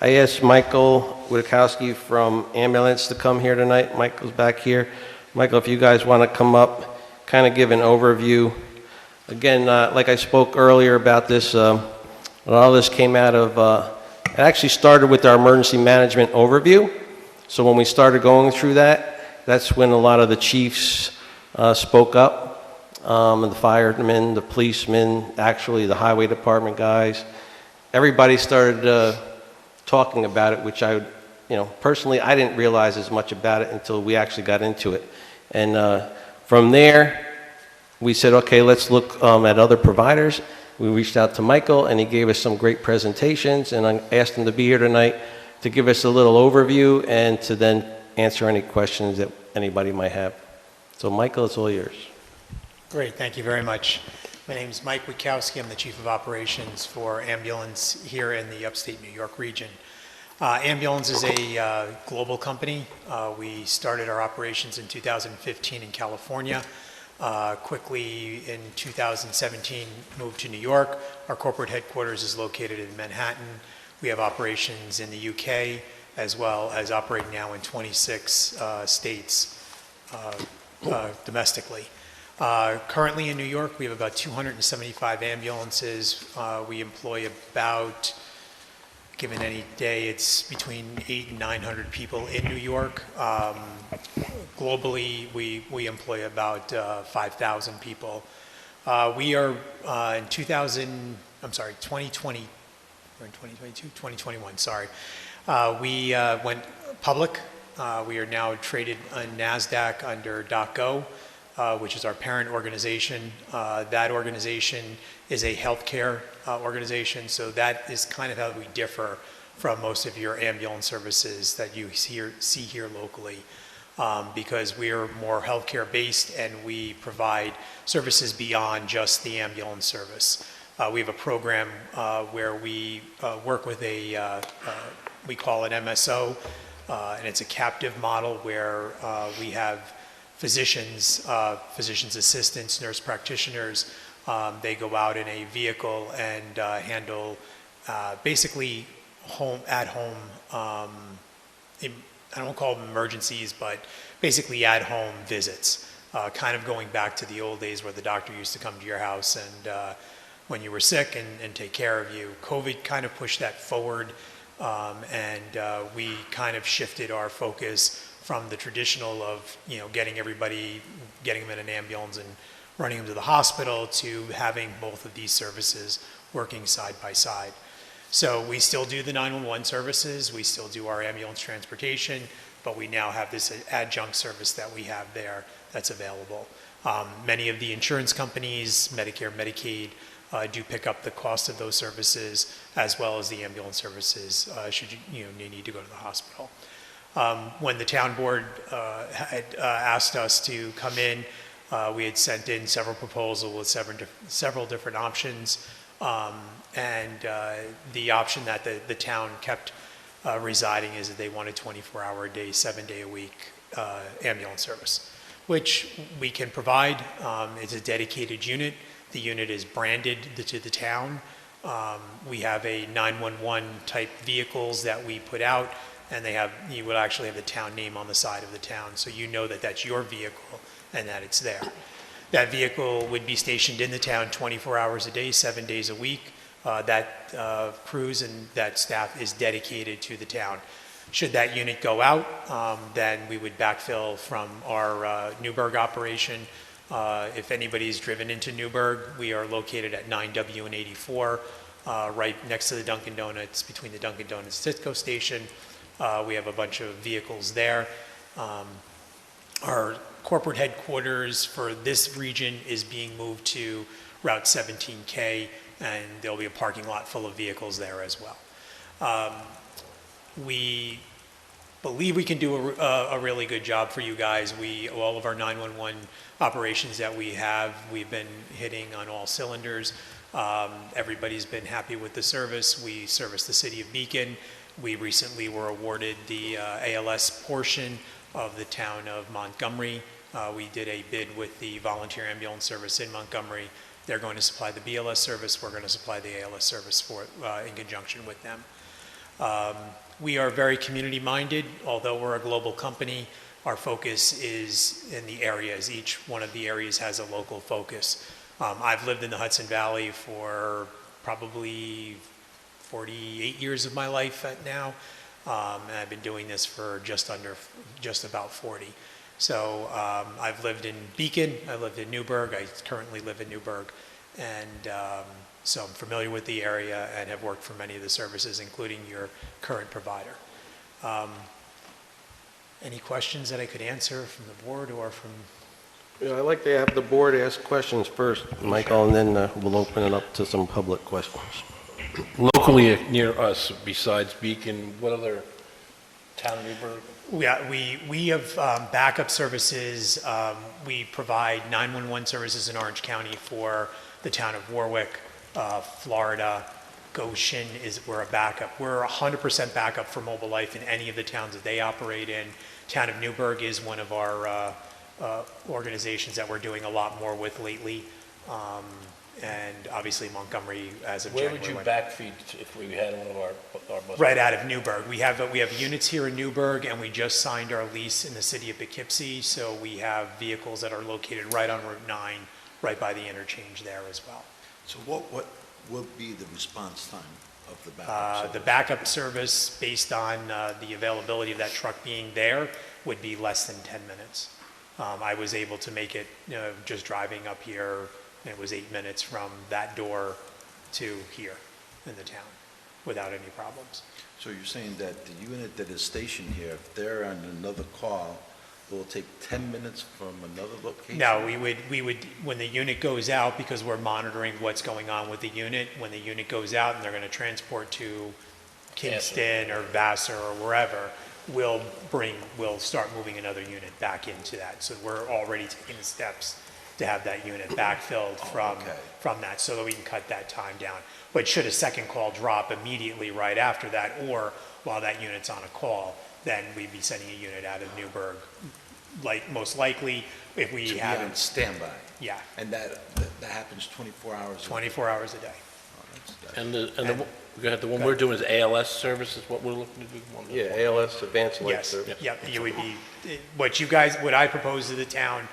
I asked Michael Witkowski from ambulance to come here tonight. Michael's back here. Michael, if you guys want to come up, kind of give an overview. Again, like I spoke earlier about this, a lot of this came out of, it actually started with our emergency management overview. So when we started going through that, that's when a lot of the chiefs spoke up, and the firemen, the policemen, actually the highway department guys. Everybody started talking about it, which I, personally, I didn't realize as much about it until we actually got into it. And from there, we said, okay, let's look at other providers. We reached out to Michael, and he gave us some great presentations, and I asked him to be here tonight to give us a little overview and to then answer any questions that anybody might have. So, Michael, it's all yours. Great, thank you very much. My name is Mike Witkowski. I'm the Chief of Operations for Ambulance here in the upstate New York region. Ambulance is a global company. We started our operations in 2015 in California. Quickly in 2017 moved to New York. Our corporate headquarters is located in Manhattan. We have operations in the UK as well as operating now in 26 states domestically. Currently in New York, we have about 275 ambulances. We employ about, given any day, it's between 800 and 900 people in New York. Globally, we employ about 5,000 people. We are in 2020, we're in 2022, 2021, sorry. We went public. We are now traded on NASDAQ under .go, which is our parent organization. That organization is a healthcare organization, so that is kind of how we differ from most of your ambulance services that you see here locally, because we are more healthcare based and we provide services beyond just the ambulance service. We have a program where we work with we call it MSO, and it's a captive model where we have physicians, physician's assistants, nurse practitioners. They go out in a vehicle and handle basically at-home, I don't call them emergencies, but basically at-home visits, kind of going back to the old days where the doctor used to come to your house and when you were sick and take care of you. COVID kind of pushed that forward, and we kind of shifted our focus from the traditional of, getting them in an ambulance and running them to the hospital to having both of these services working side by side. So we still do the 911 services, we still do our ambulance transportation, but we now have this adjunct service that we have there that's available. Many of the insurance companies, Medicare, Medicaid, do pick up the cost of those services as well as the ambulance services should you need to go to the hospital. When the town board had asked us to come in, we had sent in several proposals with several different options, and the option that the town kept residing is that they wanted 24-hour a day, 7-day-a-week ambulance service, which we can provide. It's a dedicated unit. The unit is branded to the town. We have a 911 type vehicles that we put out and you will actually have the town name on the side of the town, so you know that that's your vehicle and that it's there. That vehicle would be stationed in the town 24 hours a day, 7 days a week. That crews and that staff is dedicated to the town. Should that unit go out, then we would backfill from our Newburgh operation. If anybody's driven into Newburgh, we are located at 9W and 84, right next to the Dunkin' Donuts, between the Dunkin' Donuts Cisco station. We have a bunch of vehicles there. Our corporate headquarters for this region is being moved to Route 17K, and there'll be a parking lot full of vehicles there as well. We believe we can do a really good job for you guys. All of our 911 operations that we've been hitting on all cylinders. Everybody's been happy with the service. We service the city of Beacon. We recently were awarded the ALS portion of the town of Montgomery. We did a bid with the volunteer ambulance service in Montgomery. They're going to supply the BLS service. We're going to supply the ALS service in conjunction with them. We are very community-minded. Although we're a global company, our focus is in the areas. Each one of the areas has a local focus. I've lived in the Hudson Valley for probably 48 years of my life now, and I've been doing this for just about 40. So I've lived in Beacon, I lived in Newburgh, I currently live in Newburgh, and so I'm familiar with the area and have worked for many of the services, including your current provider. Any questions that I could answer from the board or from? Yeah, I'd like to have the board ask questions first, Michael, and then we'll open it up to some public questions. Locally near us, besides Beacon, what other town in Newburgh? Yeah, we have backup services. We provide 911 services in Orange County for the town of Warwick, Florida. Goshen we're a backup. We're 100% backup for Mobile Life in any of the towns that they operate in. Town of Newburgh is one of our organizations that we're doing a lot more with lately. And obviously Montgomery as of January. Where would you backfeed if we had one of our buses? Right out of Newburgh. We have units here in Newburgh, and we just signed our lease in the city of Poughkeepsie, so we have vehicles that are located right on Route 9, right by the interchange there as well. So what will be the response time of the backup service? The backup service, based on the availability of that truck being there, would be less than 10 minutes. I was able to make it, just driving up here, and it was 8 minutes from that door to here in the town without any problems. So you're saying that the unit that is stationed here, if they're on another call, it will take 10 minutes from another location? No, we would, when the unit goes out, because we're monitoring what's going on with the unit, when the unit goes out and they're going to transport to Kingston or Vassar or wherever, we'll start moving another unit back into that. So we're already taking the steps to have that unit backfilled from that, so that we can cut that time down. But should a second call drop immediately right after that, or while that unit's on a call, then we'd be sending a unit out of Newburgh, most likely, if we have. To be on standby? Yeah. And that happens 24 hours? 24 hours a day. Go ahead, the one we're doing is ALS service is what we're looking to do? Yeah, ALS, Advanced Life Yes, Service. yep, you would be, what I propose to the town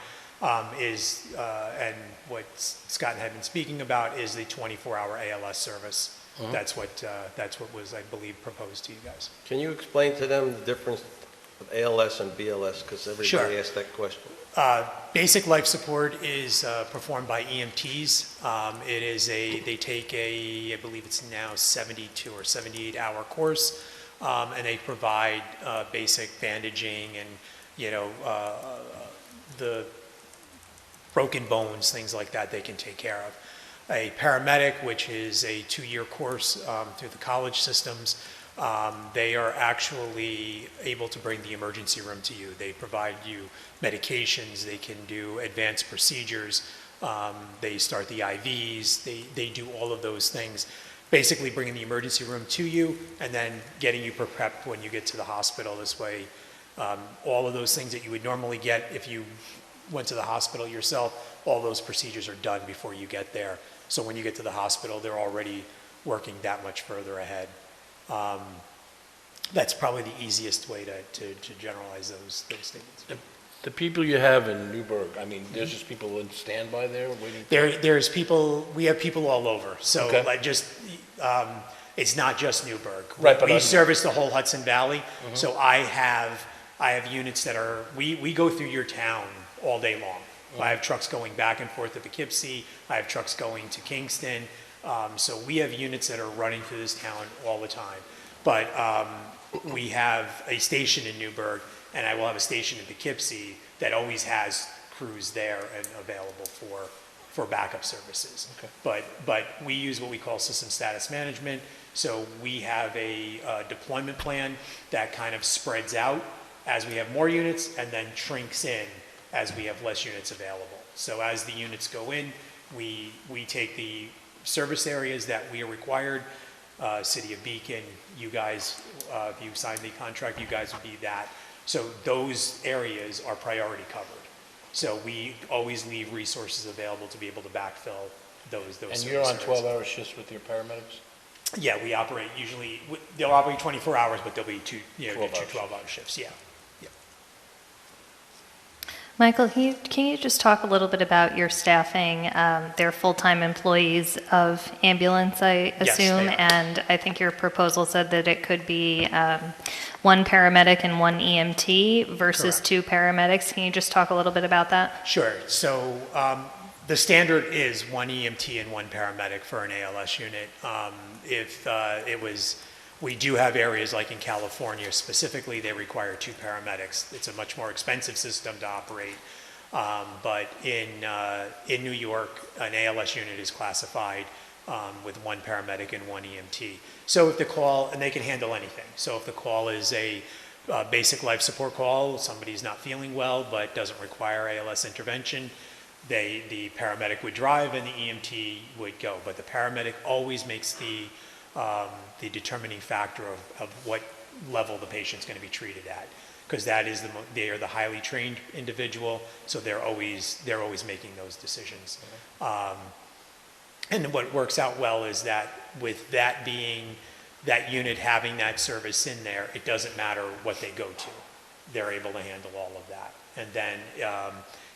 is, and what Scott had been speaking about, is the 24-hour ALS service. That's what was, I believe, proposed to you guys. Can you explain to them the difference of ALS and BLS, because everybody asked that question? Basic life support is performed by EMTs. They take I believe it's now 72 or 78-hour course, and they provide basic bandaging and, the broken bones, things like that they can take care of. A paramedic, which is a 2-year course through the college systems, they are actually able to bring the emergency room to you. They provide you medications, they can do advanced procedures, they start the IVs, they do all of those things, basically bringing the emergency room to you and then getting you prepped when you get to the hospital. This way, all of those things that you would normally get if you went to the hospital yourself, all those procedures are done before you get there. So when you get to the hospital, they're already working that much further ahead. That's probably the easiest way to generalize those statements. The people you have in Newburgh, I mean, there's just people in standby there waiting? There's people, we have people all over, so Okay. like it's not just Newburgh. Right, but we I- service the whole Hudson Valley, so I have units that are, we go through your town all day long. I have trucks going back and forth to Poughkeepsie, I have trucks going to Kingston, so we have units that are running through this town all the time. But we have a station in Newburgh, and I will have a station in Poughkeepsie that always has crews there and available for backup services. Okay. But we use what we call system status management, so we have a deployment plan that kind of spreads out as we have more units and then shrinks in as we have less units available. So as the units go in, we take the service areas that we are required, City of Beacon, you guys, if you sign the contract, you guys would be that. So those areas are priority covered. So we always leave resources available to be able to backfill those And service you're on areas. 12-hour shifts with your paramedics? Yeah, we operate usually, they'll operate 24 hours, but there'll be two 12 hours. 12-hour shifts, yeah. Michael, can you just talk a little bit about your staffing? They're full-time employees of ambulance, I Yes, they assume, are. and I think your proposal said that it could be one paramedic and one EMT versus Correct. two paramedics. Can you just talk a little bit about that? Sure. So the standard is one EMT and one paramedic for an ALS unit. We do have areas like in California specifically, they require two paramedics. It's a much more expensive system to operate. But in New York, an ALS unit is classified with one paramedic and one EMT. So if the call, and they can handle anything. So if the call is a basic life support call, somebody's not feeling well but doesn't require ALS intervention, the paramedic would drive and the EMT would go. But the paramedic always makes the determining factor of what level the patient's going to be treated at, because that is they are the highly trained individual, so they're always making those decisions. And what works out well is that with that unit having that service in there, it doesn't matter what they go to. They're able to handle all of that. And then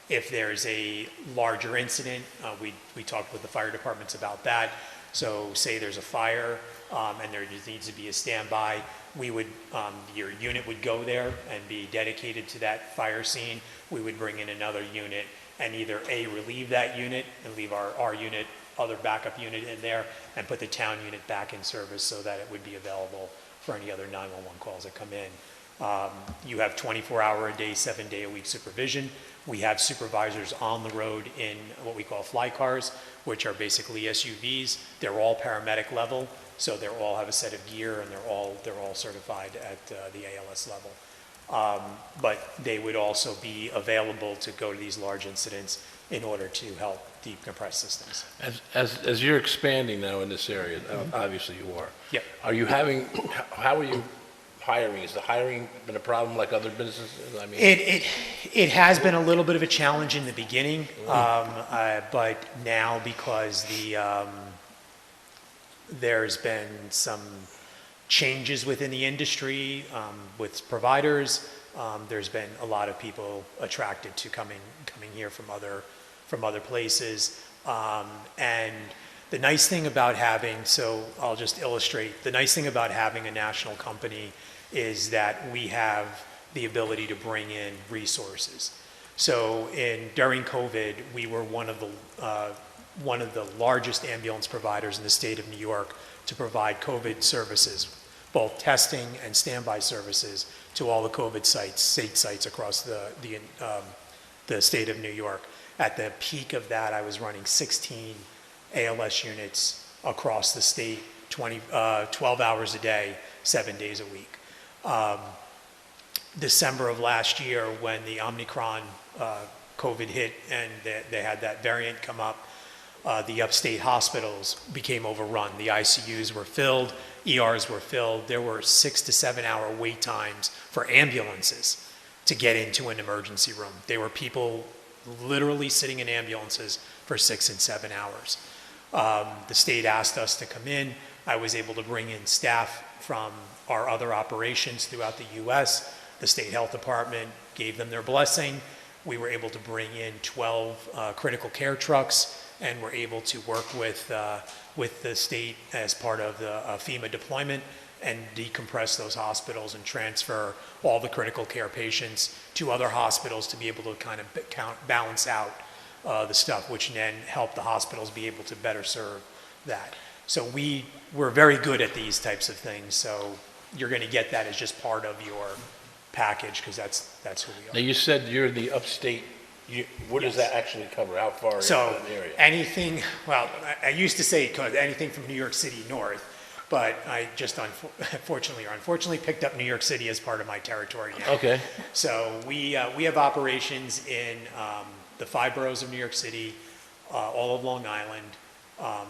if there's a larger incident, we talked with the fire departments about that. So say there's a fire and there needs to be a standby, your unit would go there and be dedicated to that fire scene. We would bring in another unit and either relieve that unit and leave our unit, other backup unit in there, and put the town unit back in service so that it would be available for any other 911 calls that come in. You have 24-hour-a-day, 7-day-a-week supervision. We have supervisors on the road in what we call fly cars, which are basically SUVs. They're all paramedic level, so they all have a set of gear and they're all certified at the ALS level. But they would also be available to go to these large incidents in order to help decompress systems. As you're expanding now in this area, obviously you are. Yep. How are you hiring? Has the hiring been a problem like other businesses? I mean, It has been a little bit of a challenge in the beginning, but now because there's been some changes within the industry with providers, there's been a lot of people attracted to coming here from other places. And the nice thing about so I'll just illustrate, the nice thing about having a national company is that we have the ability to bring in resources. So during COVID, we were one of the largest ambulance providers in the state of New York to provide COVID services, both testing and standby services to all the COVID state sites across the state of New York. At the peak of that, I was running 16 ALS units across the state, 12 hours a day, 7 days a week. December of last year, when the Omicron COVID hit and they had that variant come up, the upstate hospitals became overrun. The ICUs were filled, ERs were filled. There were 6 to 7 hour wait times for ambulances to get into an emergency room. There were people literally sitting in ambulances for 6 and 7 hours. The state asked us to come in. I was able to bring in staff from our other operations throughout the U.S. The state health department gave them their blessing. We were able to bring in 12 critical care trucks, and were able to work with the state as part of the FEMA deployment and decompress those hospitals and transfer all the critical care patients to other hospitals to be able to kind of balance out the stuff, which then helped the hospitals be able to better serve that. So we're very good at these types of things, so you're going to get that as just part of your package, because that's who we are. Now, you said you're the upstate, what does that actually cover? How far So in the area? anything, well, I used to say anything from New York City north, but I just unfortunately picked up New York City as part of my territory now. Okay. So we have operations in the 5 boroughs of New York City, all of Long Island,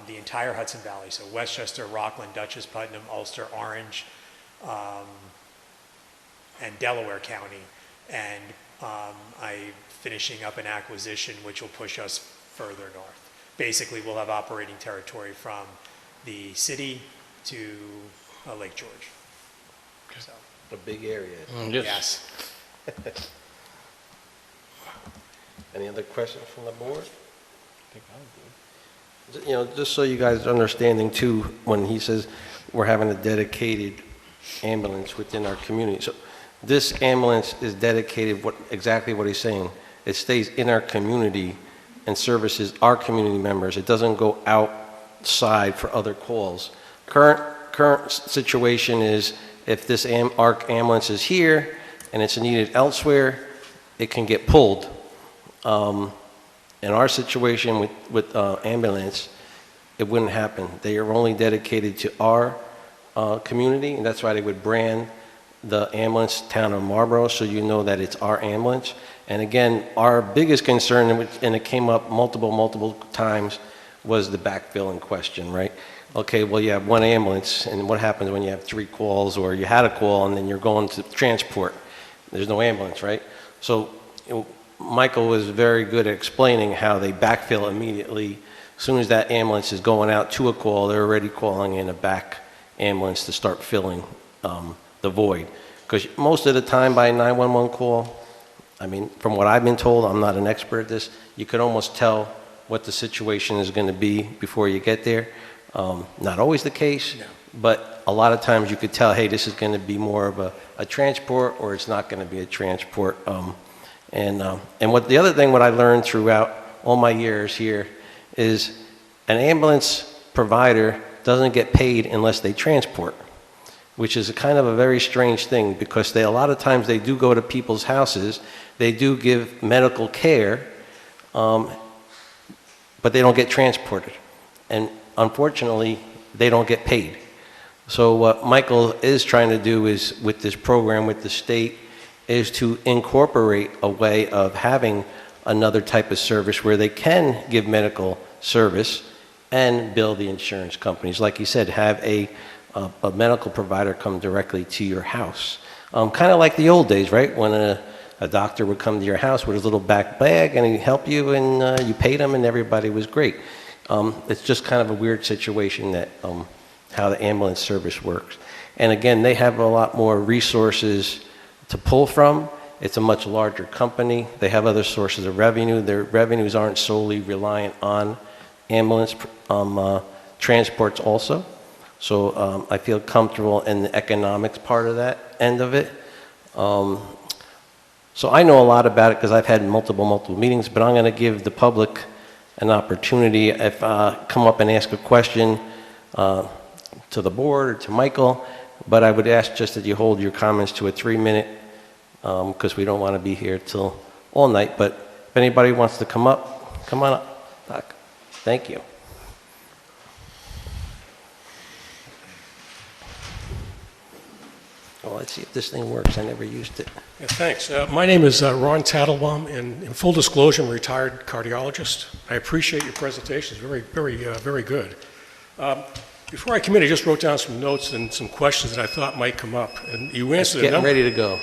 the entire Hudson Valley, so Westchester, Rockland, Dutchess, Putnam, Ulster, Orange, and Delaware County. And I'm finishing up an acquisition which will push us further north. Basically, we'll have operating territory from the city to Lake George. So, A big area. yes. Any other questions from the board? You know, just so you guys are understanding too, when he says we're having a dedicated ambulance within our community. So this ambulance is dedicated, exactly what he's saying. It stays in our community and services our community members. It doesn't go outside for other calls. Current situation is if this ARC ambulance is here and it's needed elsewhere, it can get pulled. In our situation with ambulance, it wouldn't happen. They are only dedicated to our community, and that's why they would brand the ambulance Town of Marlborough, so you know that it's our ambulance. And again, our biggest concern, and it came up multiple times, was the backfill in question, right? Okay, well, you have one ambulance, and what happens when you have 3 calls, or you had a call and then you're going to transport? There's no ambulance, right? So Michael was very good at explaining how they backfill immediately. As soon as that ambulance is going out to a call, they're already calling in a back ambulance to start filling the void. Because most of the time by a 911 call, I mean, from what I've been told, I'm not an expert at this, you could almost tell what the situation is going to be before you get there. Not always the case, but a lot of times you could tell, hey, this is going to be more of a transport, or it's not going to be a transport. And what the other thing, what I learned throughout all my years here, is an ambulance provider doesn't get paid unless they transport, which is a kind of a very strange thing, because a lot of times they do go to people's houses, they do give medical care, but they don't get transported. And unfortunately, they don't get paid. So what Michael is trying to do is, with this program with the state, is to incorporate a way of having another type of service where they can give medical service and bill the insurance companies. Like you said, have a medical provider come directly to your house. Kind of like the old days, right? When a doctor would come to your house with his little back bag and he'd help you, and you paid him and everybody was great. It's just kind of a weird situation that how the ambulance service works. And again, they have a lot more resources to pull from. It's a much larger company. They have other sources of revenue. Their revenues aren't solely reliant on ambulance transports also. So I feel comfortable in the economics part of that end of it. So I know a lot about it because I've had multiple meetings, but I'm going to give the public an opportunity, if come up and ask a question to the board or to Michael, but I would ask just that you hold your comments to a 3-minute, because we don't want to be here till all night. But if anybody wants to come up, come on up. Doc. Thank you. Well, let's see if this thing works. I never used it. Yeah, thanks. My name is Ron Tattlebaum, and in full disclosure, I'm a retired cardiologist. I appreciate your presentation. It's very good. Before I come in, I just wrote down some notes and some questions that I thought might come up, and you answered Getting ready to go.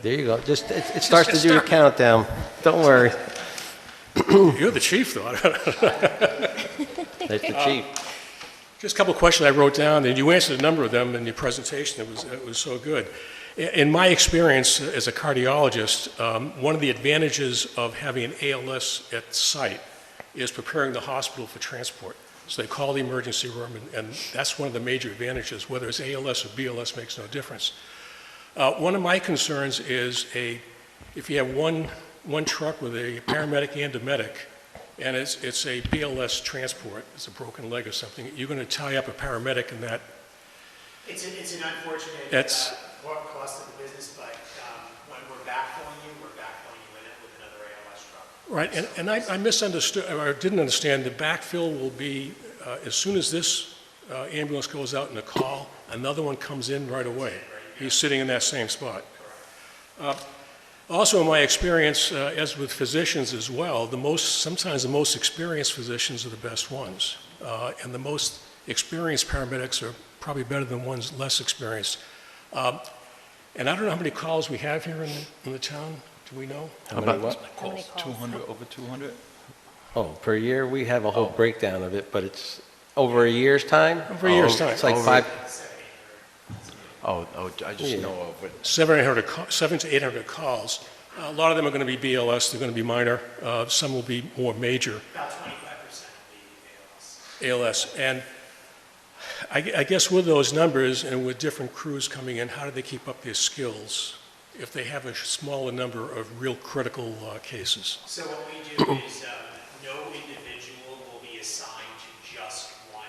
There you go. Just it starts to do your countdown. Don't worry. You're the chief, though. That's the chief. Just a couple of questions I wrote down, and you answered a number of them in your presentation. It was so good. In my experience as a cardiologist, one of the advantages of having an ALS at site is preparing the hospital for transport. So they call the emergency room, and that's one of the major advantages. Whether it's ALS or BLS makes no difference. One of my concerns is if you have one truck with a paramedic and a medic, and it's a BLS transport, it's a broken leg or something, you're going to tie up a paramedic in that. It's an unfortunate cost of the business, but when we're backfilling you in it with another ALS truck. Right, and I misunderstood, or I didn't understand, the backfill will be, as soon as this ambulance goes out in a call, another one comes in right away. He's sitting in that same spot. Also, in my experience, as with physicians as well, sometimes the most experienced physicians are the best ones. And the most experienced paramedics are probably better than ones less experienced. And I don't know how many calls we have here in the town. Do we know? How many what? How many calls? 200, over 200? Oh, per year, we have a whole breakdown of it, but it's over a year's time? Over a year's time. It's like Over- 5, I just know of it. 700 to 800 calls. A lot of them are going to be BLS, they're going to be minor. Some will be more major. About 25% will be ALS. ALS. And I guess with those numbers and with different crews coming in, how do they keep up their skills if they have a smaller number of real critical cases? So what we do is no individual will be assigned to just one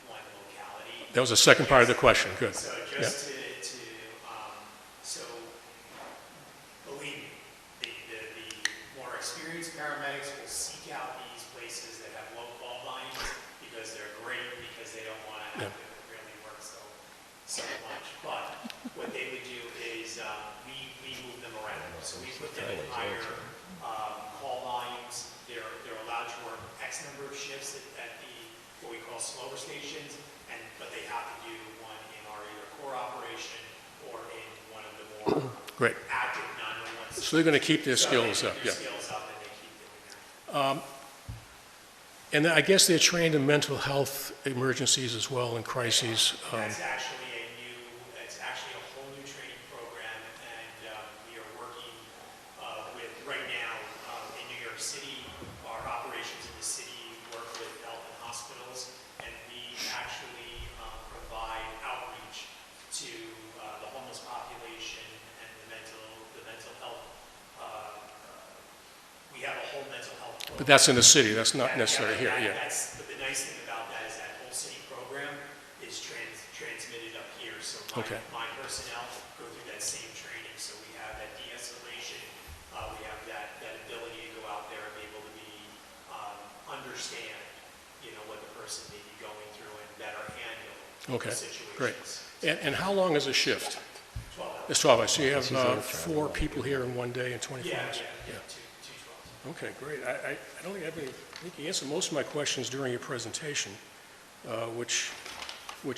locality. That was the second part of the question. Good. So Yeah. just so believe me, the more experienced paramedics will seek out these places that have low call volumes because they're great, because they don't want to have to really work so much. But what they would do is we move them around. So we put them in higher call volumes. They're allowed to work X number of shifts at the what we call slower stations, but they have to do one in our either core operation or in one of the more Great. active 911. So they're going to keep their So skills they up. keep Yeah. their skills up and they keep doing that. And I guess they're trained in mental health emergencies as well and crises. It's actually a whole new training program, and we are working with, right now, in New York City, our operations in the city work with health and hospitals, and we actually provide outreach to the homeless population and the mental health. We have a whole mental health program. But that's in the city. That's not necessarily here. Yeah. But the nice thing about that is that whole city program is transmitted up here. So my personnel go through that same training. So we have that de-escalation. We have that ability to go out there and be able to understand, what the person may be going through and better handle the situations. Great. And how long is a shift? 12 hours. It's 12 hours. So you have 4 people here in one day in 24 hours? Yeah. Two 12s. Okay, great. I don't think I have any, I think you answered most of my questions during your presentation, which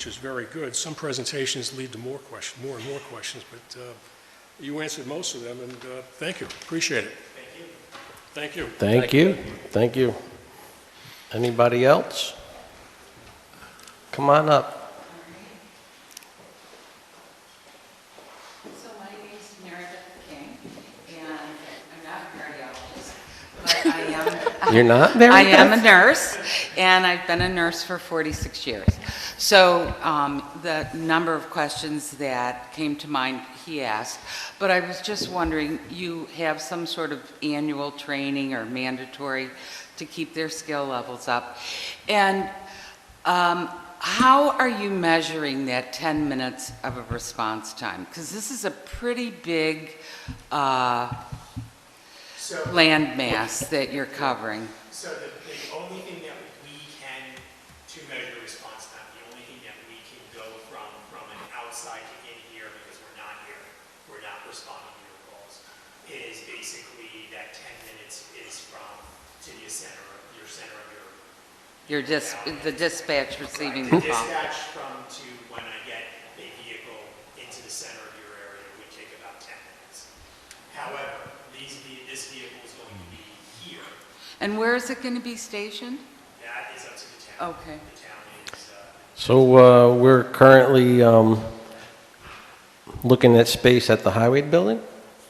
is very good. Some presentations lead to more and more questions, but you answered most of them, and thank you. Appreciate it. Thank you. thank you, thank you. Anybody else? Come on up. So my name is Meredith King, and I'm not a cardiologist, but I am. You're not very I am a nurse, and I've been a nurse for 46 years. So the number of questions that came to mind he asked, but I was just wondering, you have some sort of annual training or mandatory to keep their skill levels up, and how are you measuring that 10 minutes of a response time? Because this is a pretty big landmass that you're covering. So the only thing that we can, to measure response time, the only thing that we can go from an outside to in here, because we're not here, we're not responding to your calls, is basically that 10 minutes is to the center of your The dispatch receiving the the call. dispatch to when I get a vehicle into the center of your area would take about 10 minutes. However, this vehicle is going to be here. And where is it going to be stationed? That is up to the town. Okay. The town is. So we're currently looking at space at the Highway building,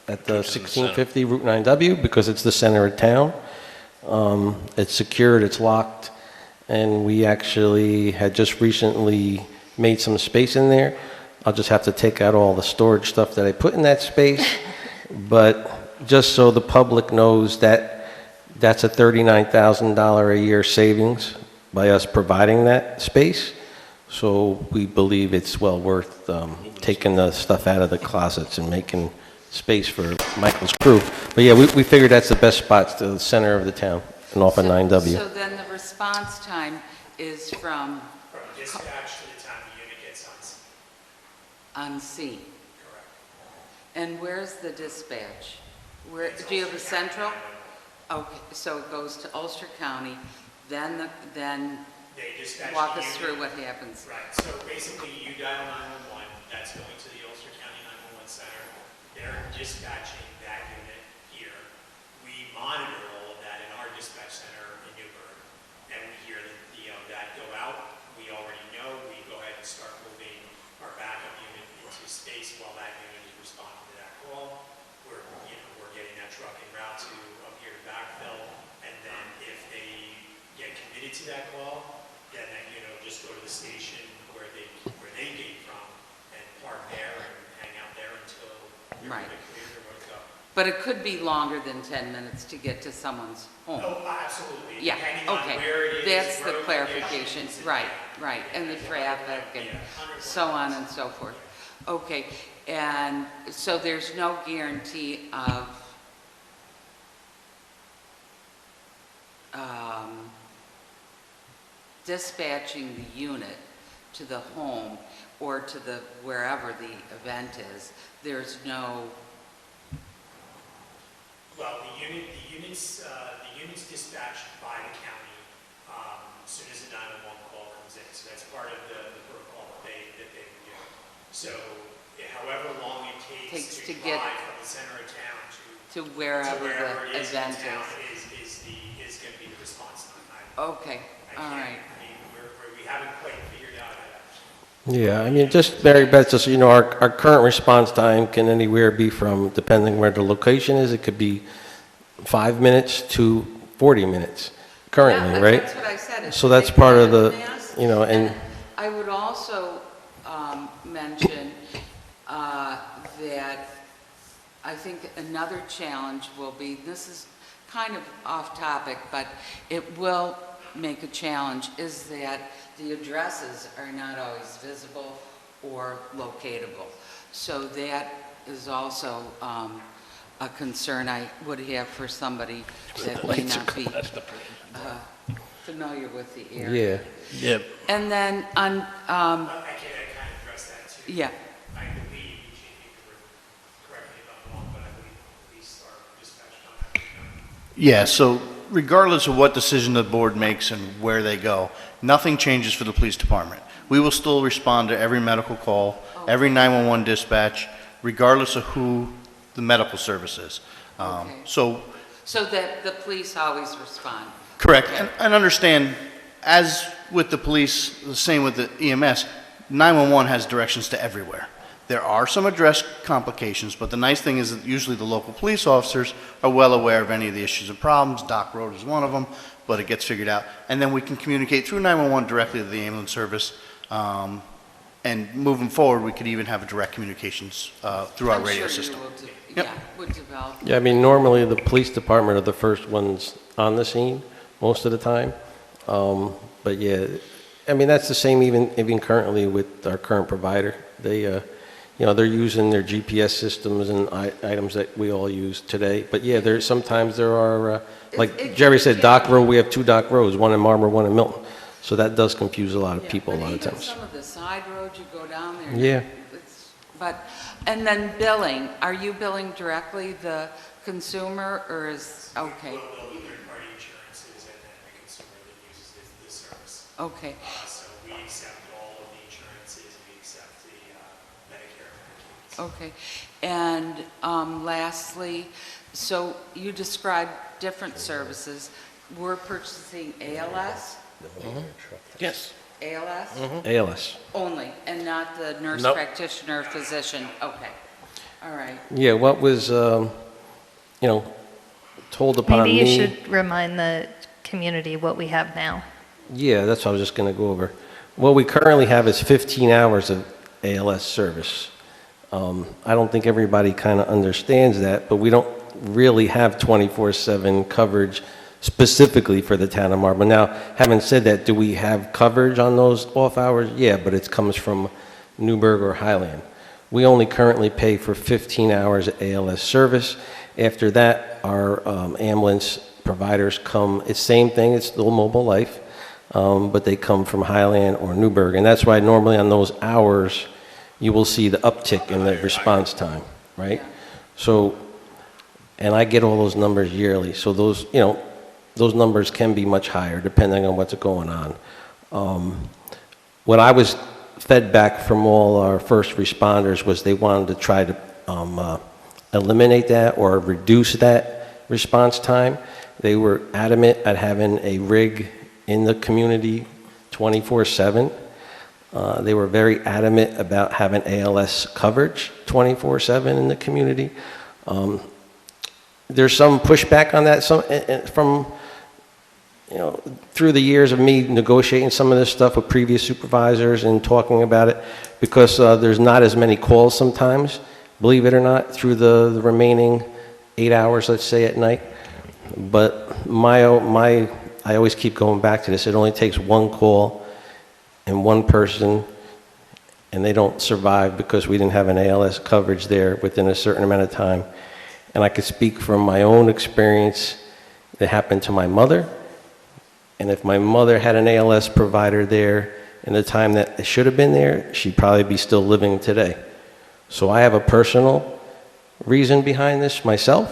at the 1650 Route 9W, because it's the center of town. It's secured, it's locked, and we actually had just recently made some space in there. I'll just have to take out all the storage stuff that I put in that space, but just so the public knows that that's a $39,000 a year savings by us providing that space. So we believe it's well worth taking the stuff out of the closets and making space for Michael's crew. But yeah, we figured that's the best spot, to the center of the town and off of 9W. So then the response time is from From dispatch to the time the unit gets on scene? Correct. And where's the dispatch? Where, do you have a central? Okay, so it goes to Ulster County, then They dispatch walk the us unit. through what happens. Right, so basically you dial 911, that's going to the Ulster County 911 center. They're dispatching that unit here. We monitor all of that in our dispatch center in Newburgh, and we hear that go out. We already know, we go ahead and start moving our backup unit into space while that unit is responding to that call. We're getting that truck en route to up here to backfill, and then if they get committed to that call, then that unit will just go to the station where they came from and park there and hang out there until Right. they're clear, they're ready to go. But it could be longer than 10 minutes to get to someone's home. Oh, absolutely. Yeah, Depending on okay. where it is. That's the road clarification, locations, right, right, and the traffic and so on and so forth. Okay, and so there's no guarantee of dispatching the unit to the home or to the, wherever the event is. There's no, Well, the unit's dispatched by the county as soon as the 911 call comes in. So that's part of the protocol that they would do. So however long it takes to get drive from the center of town to wherever it the is event in town is. is going to be the response time. Okay, I all can't- right. I mean, we haven't quite figured out how to. Yeah, I mean, just Mary Beth, just so you know, our current response time can anywhere be from, depending where the location is, it could be 5 minutes to 40 minutes currently, Yeah, right? that's what I said. It's So that's big part of the, mass. you know, and I would also mention that I think another challenge will be, this is kind of off topic, but it will make a challenge, is that the addresses are not always visible or locatable. So that is also a concern I would have for somebody that may not be familiar with the area. yeah. Yep. And then on, I kind of address that too. yeah, I believe, Chief, you could correct me if I'm wrong, but I believe the police are dispatched on that. Yeah, so regardless of what decision the board makes and where they go, nothing changes for the police department. We will still respond to every medical call, every 911 dispatch, regardless of who the medical service is. Okay. So, so that the police always respond. correct, and understand, as with the police, the same with the EMS, 911 has directions to everywhere. There are some address complications, but the nice thing is that usually the local police officers are well aware of any of the issues and problems. Dock Road is one of them, but it gets figured out. And then we can communicate through 911 directly to the ambulance service. And moving forward, we could even have a direct communications through our radio system. I'm sure you will, Yep. yeah, would develop. Yeah, I mean, normally the police department are the first ones on the scene most of the time. But yeah, I mean, that's the same even currently with our current provider. They, you know, they're using their GPS systems and items that we all use today. But yeah, sometimes there are, like Jerry said, Dock Road, we have 2 Dock Roads, one in Marlborough, one in Milton. So that does confuse a lot of people a lot of But even times. some of the side roads you go down there. Yeah. But, and then billing, are you billing directly the consumer or is, okay, We'll do third-party insurances and then the consumer that uses this service. okay. So we accept all of the insurances, we accept the Medicare and Medicaid. Okay, and lastly, so you described different services. We're purchasing ALS, Yes. ALS? ALS. Only, and not the nurse Nope. practitioner, physician? Okay, all right. Yeah, what was, told upon me. Maybe you should remind the community what we have now. Yeah, that's what I was just going to go over. What we currently have is 15 hours of ALS service. I don't think everybody kind of understands that, but we don't really have 24/7 coverage specifically for the town of Marlborough. Now, having said that, do we have coverage on those off hours? Yeah, but it comes from Newburgh or Highland. We only currently pay for 15 hours of ALS service. After that, our ambulance providers come, it's same thing, it's still Mobile Life, but they come from Highland or Newburgh. And that's why normally on those hours, you will see the uptick in the response time, right? So, and I get all those numbers yearly. So those, those numbers can be much higher depending on what's going on. What I was fed back from all our first responders was they wanted to try to eliminate that or reduce that response time. They were adamant at having a rig in the community 24/7. They were very adamant about having ALS coverage 24/7 in the community. There's some pushback on that from, through the years of me negotiating some of this stuff with previous supervisors and talking about it, because there's not as many calls sometimes, believe it or not, through the remaining 8 hours, let's say, at night. But I always keep going back to this. It only takes one call and one person, and they don't survive because we didn't have an ALS coverage there within a certain amount of time. And I could speak from my own experience that happened to my mother. And if my mother had an ALS provider there in the time that it should have been there, she'd probably be still living today. So I have a personal reason behind this myself.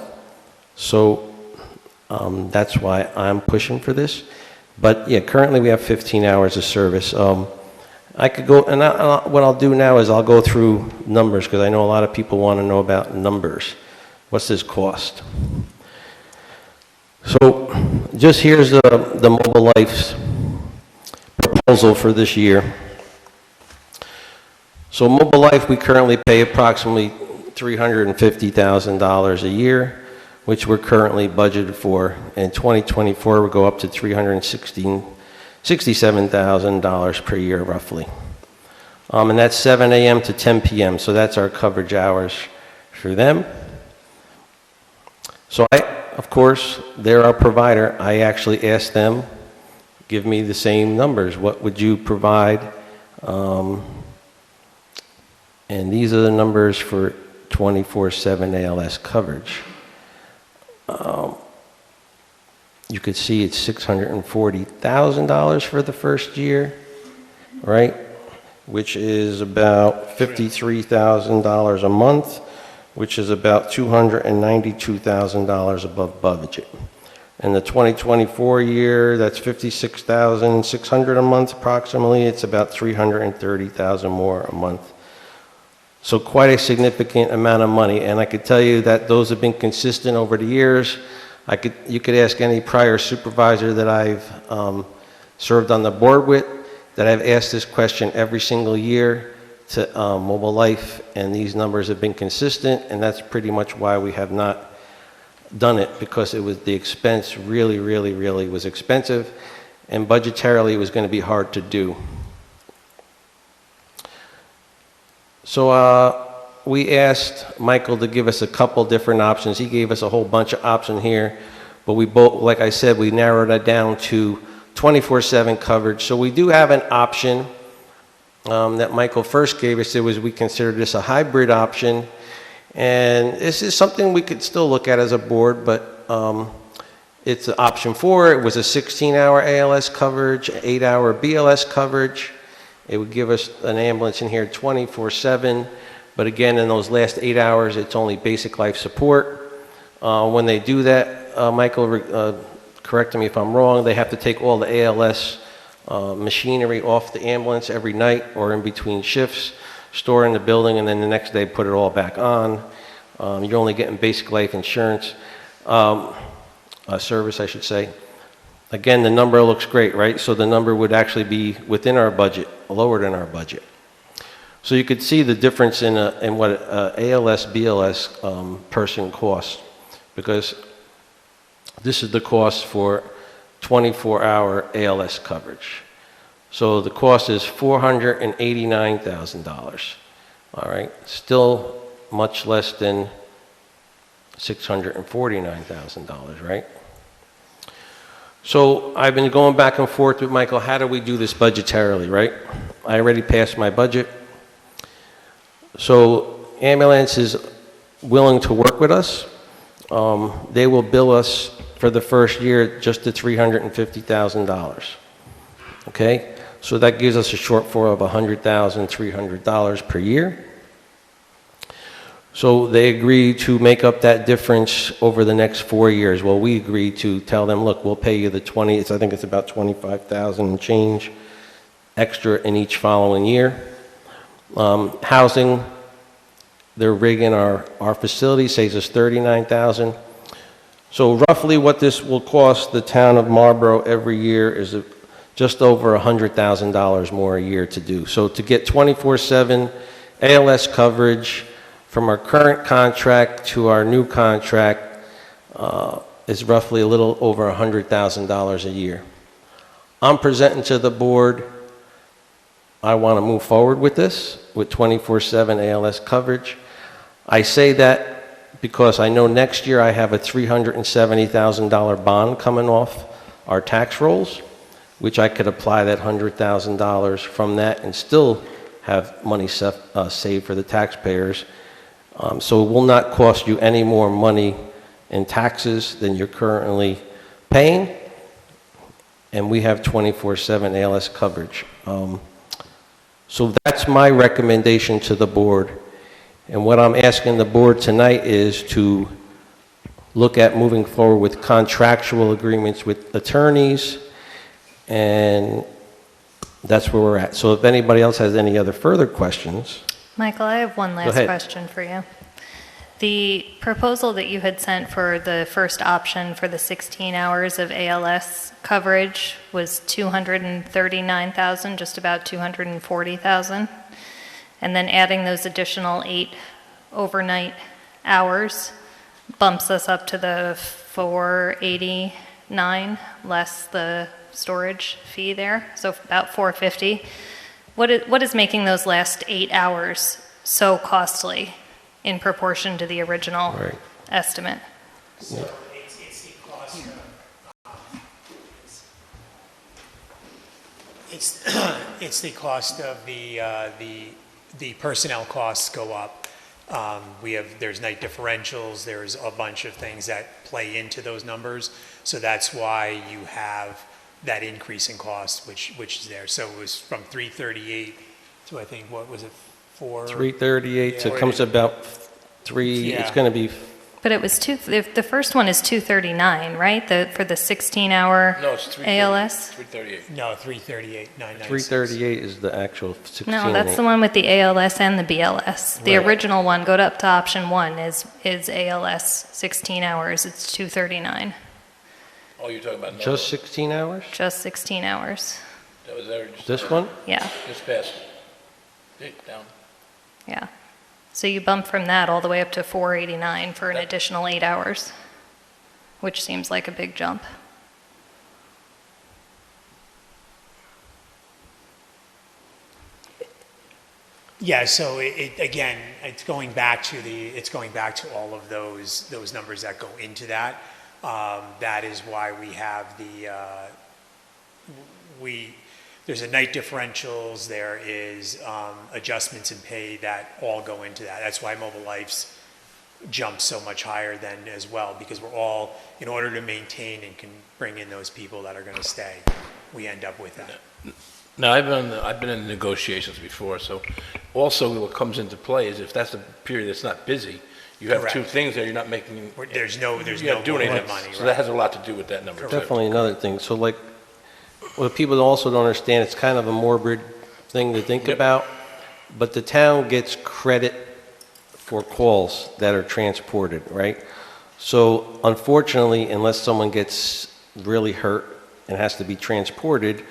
So that's why I'm pushing for this. But yeah, currently we have 15 hours of service. I could go, and what I'll do now is I'll go through numbers, because I know a lot of people want to know about numbers. What's this cost? So just here's the Mobile Life's proposal for this year. So Mobile Life, we currently pay approximately $350,000 a year, which we're currently budgeted for. In 2024, we'll go up to $367,000 per year, roughly. And that's 7 a.m. to 10 p.m., so that's our coverage hours for them. So of course, they're our provider. I actually asked them, give me the same numbers. What would you provide? And these are the numbers for 24/7 ALS coverage. You could see it's $640,000 for the first year, right? Which is about $53,000 a month, which is about $292,000 above budget. In the 2024 year, that's $56,600 a month approximately. It's about $330,000 more a month. So quite a significant amount of money, and I could tell you that those have been consistent over the years. You could ask any prior supervisor that I've served on the board with, that I've asked this question every single year to Mobile Life, and these numbers have been consistent, and that's pretty much why we have not done it, because it was the expense really was expensive, and budgetarily it was going to be hard to do. So we asked Michael to give us a couple different options. He gave us a whole bunch of options here, but we both, like I said, we narrowed it down to 24/7 coverage. So we do have an option that Michael first gave us. It was, we considered this a hybrid option, and this is something we could still look at as a board, but it's option 4. It was a 16-hour ALS coverage, 8-hour BLS coverage. It would give us an ambulance in here 24/7, but again, in those last 8 hours, it's only basic life support. When they do that, Michael, correct me if I'm wrong, they have to take all the ALS machinery off the ambulance every night or in between shifts, store in the building, and then the next day put it all back on. You're only getting basic life insurance service, I should say. again, the number looks great, right? So the number would actually be within our budget, lower than our budget. So you could see the difference in what ALS, BLS person costs, because this is the cost for 24-hour ALS coverage. So the cost is $489,000. All right, still much less than $649,000, right? So I've been going back and forth with Michael, how do we do this budgetarily, right? I already passed my budget. So ambulance is willing to work with us. They will bill us for the first year just to $350,000. Okay, so that gives us a shortfall of $100,300 per year. So they agreed to make up that difference over the next 4 years. Well, we agreed to tell them, look, we'll pay you the I think it's about $25,000 and change extra in each following year. Housing, their rig in our facility saves us $39,000. So roughly what this will cost the town of Marlborough every year is just over $100,000 more a year to do. So to get 24/7 ALS coverage from our current contract to our new contract is roughly a little over $100,000 a year. I'm presenting to the board, I want to move forward with this, with 24/7 ALS coverage. I say that because I know next year I have a $370,000 bond coming off our tax rolls, which I could apply that $100,000 from that and still have money saved for the taxpayers. So it will not cost you any more money in taxes than you're currently paying, and we have 24/7 ALS coverage. So that's my recommendation to the board, and what I'm asking the board tonight is to look at moving forward with contractual agreements with attorneys, and that's where we're at. So if anybody else has any other further questions. Michael, I have one last question for you. The proposal that you had sent for the first option for the 16 hours of ALS coverage was $239,000, just about $240,000. And then adding those additional 8 overnight hours bumps us up to the $489, less the storage fee there, so about $450. What is making those last 8 hours so costly in proportion to the original estimate? So it's the cost of, it's the cost of the personnel costs go up. There's night differentials, there's a bunch of things that play into those numbers, so that's why you have that increase in cost, which is there. So it was from 338 to, I think, what was it, 338 to comes about 3, it's going to be. But it was the first one is 239, right? For the 16-hour No, it's 338. ALS? 338. No, 338, 996. 338 is the actual 16. No, that's the one with the ALS and the BLS. The original one, go up to option 1, is ALS 16 hours. It's 239. Oh, you're talking about Just 16 hours? Just 16 hours. That was there. This one? Yeah. Just past. Down. Yeah. So you bump from that all the way up to 489 for an additional 8 hours, which seems like a big jump. Yeah, so again, it's going back to all of those numbers that go into that. That is why we have there's a night differentials, there is adjustments in pay that all go into that. That's why Mobile Life's jump so much higher than as well, because we're all, in order to maintain and can bring in those people that are going to stay, we end up with that. Now, I've been in negotiations before, so also what comes into play is if that's a period that's not busy, you have Correct. two things there, you're not making. There's no doing more anything. money. So that has a lot to do with that number too. Definitely another thing. So like, what people also don't understand, it's kind of a morbid thing to think about, but the town gets credit for calls that are transported, right? So unfortunately, unless someone gets really hurt and has to be transported,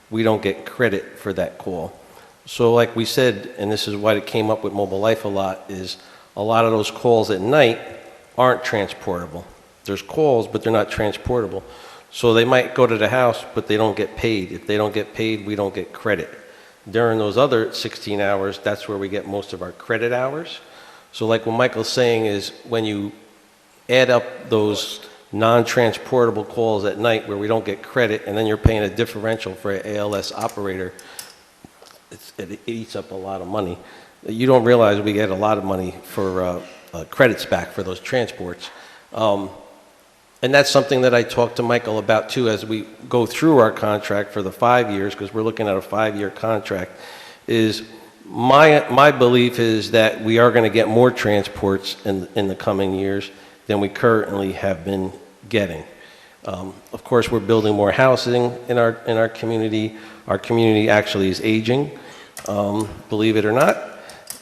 we don't get credit for that call. So like we said, and this is why it came up with Mobile Life a lot, is a lot of those calls at night aren't transportable. There's calls, but they're not transportable. So they might go to the house, but they don't get paid. If they don't get paid, we don't get credit. During those other 16 hours, that's where we get most of our credit hours. So like what Michael's saying is when you add up those non-transportable calls at night where we don't get credit, and then you're paying a differential for an ALS operator, it eats up a lot of money. You don't realize we get a lot of money for credits back for those transports. And that's something that I talked to Michael about too as we go through our contract for the 5 years, because we're looking at a 5-year contract, is my belief is that we are going to get more transports in the coming years than we currently have been getting. Of course, we're building more housing in our community. Our community actually is aging, believe it or not.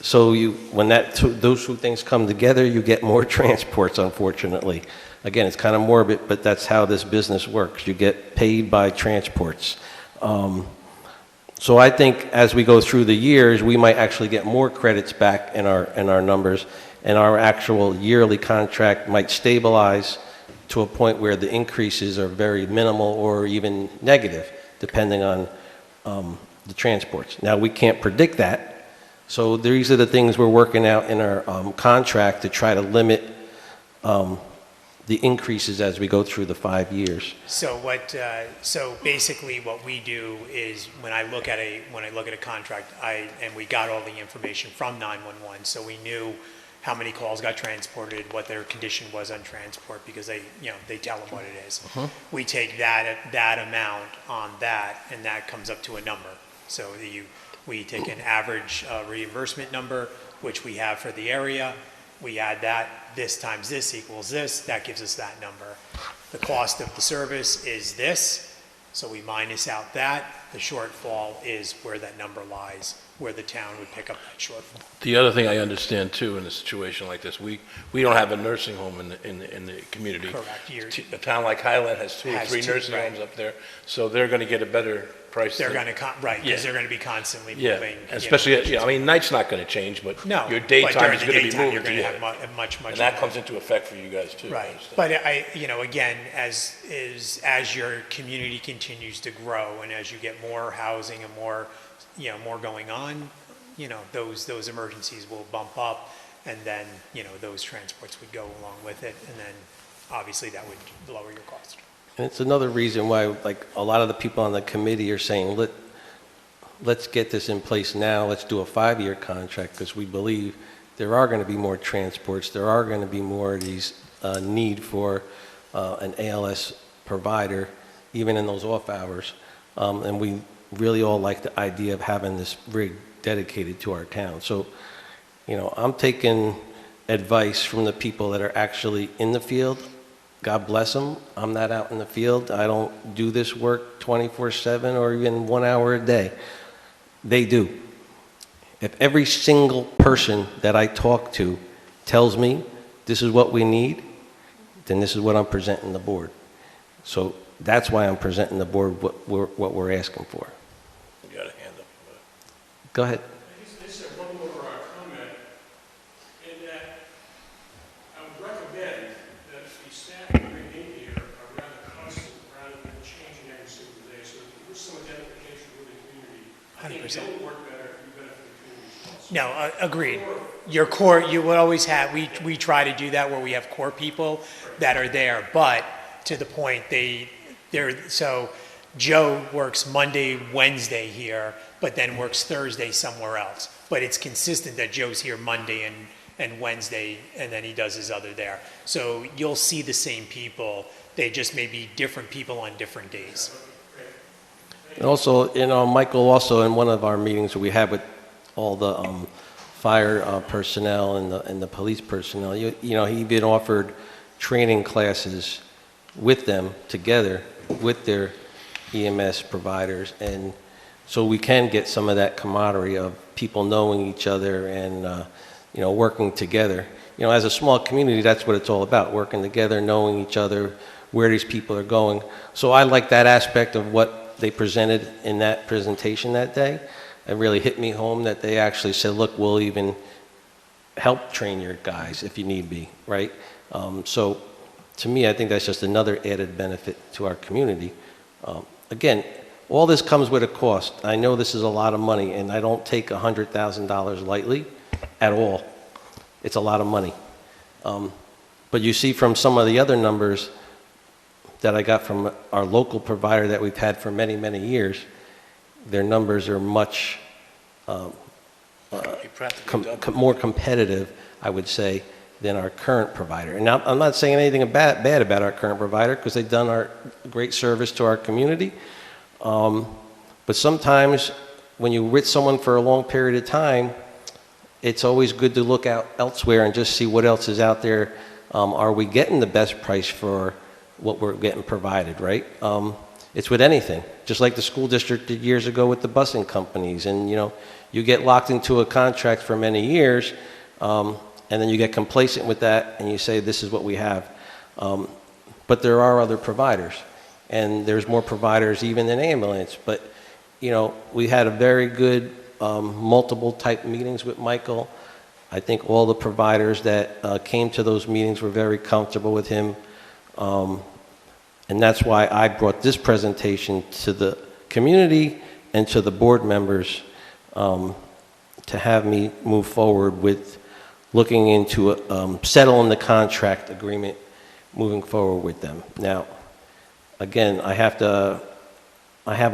So when those two things come together, you get more transports, unfortunately. Again, it's kind of morbid, but that's how this business works. You get paid by transports. So I think as we go through the years, we might actually get more credits back in our numbers, and our actual yearly contract might stabilize to a point where the increases are very minimal or even negative, depending on the transports. Now, we can't predict that, so these are the things we're working out in our contract to try to limit the increases as we go through the 5 years. So so basically what we do is when I look at a contract, and we got all the information from 911, so we knew how many calls got transported, what their condition was on transport, because they tell them what it is. We take that amount on that, and that comes up to a number. So we take an average reimbursement number, which we have for the area. We add that, this times this equals this, that gives us that number. The cost of the service is this, so we minus out that. The shortfall is where that number lies, where the town would pick up that shortfall. The other thing I understand too in a situation like this, we don't have a nursing home in the community. Correct. A town like Highland has two or three nursing homes up there, so they're going to get a better price. They're going to, because they're going to be constantly moving. Especially, I mean, night's not going to change, but your daytime is going to be moving. You're going to have much and that comes into effect for you guys too. Right, but again, as your community continues to grow and as you get more housing and more going on, those emergencies will bump up, and then those transports would go along with it, and then obviously that would lower your cost. And it's another reason why, like, a lot of the people on the committee are saying, let's get this in place now. Let's do a 5-year contract, because we believe there are going to be more transports. There are going to be more of these need for an ALS provider, even in those off hours. And we really all like the idea of having this rig dedicated to our town. So, I'm taking advice from the people that are actually in the field. God bless them. I'm not out in the field. I don't do this work 24/7 or even 1 hour a day. They do. If every single person that I talk to tells me this is what we need, then this is what I'm presenting the board. So that's why I'm presenting the board what we're asking for. You got a hand up. Go ahead. I just have one more comment, in that I would recommend that the staff you bring in here are rather constant rather than changing every single day. So if there's some identification with the community, I think it will work better and be better for the community also. No, agreed. Your core, you would always have, we try to do that where we have core people that are there, but to the point, so Joe works Monday, Wednesday here, but then works Thursday somewhere else. But it's consistent that Joe's here Monday and Wednesday, and then he does his other there. So you'll see the same people, they just may be different people on different days. And also, Michael also in one of our meetings we had with all the fire personnel and the police personnel, he been offered training classes with them together with their EMS providers, and so we can get some of that camaraderie of people knowing each other and working together. As a small community, that's what it's all about: working together, knowing each other, where these people are going. So I like that aspect of what they presented in that presentation that day. It really hit me home that they actually said, look, we'll even help train your guys if you need be, right? So to me, I think that's just another added benefit to our community. Again, all this comes with a cost. I know this is a lot of money, and I don't take $100,000 lightly at all. It's a lot of money. But you see from some of the other numbers that I got from our local provider that we've had for many, many years, their numbers are much more competitive, I would say, than our current provider. And now, I'm not saying anything bad about our current provider, because they've done our great service to our community. But sometimes when you're with someone for a long period of time, it's always good to look out elsewhere and just see what else is out there. Are we getting the best price for what we're getting provided, right? It's with anything, just like the school district did years ago with the busing companies. And, you know, you get locked into a contract for many years, and then you get complacent with that, and you say, this is what we have. But there are other providers, and there's more providers even than ambulance. But, you know, we had a very good multiple type meetings with Michael. I think all the providers that came to those meetings were very comfortable with him. And that's why I brought this presentation to the community and to the board members to have me move forward with looking into settling the contract agreement, moving forward with them. Now, again, I have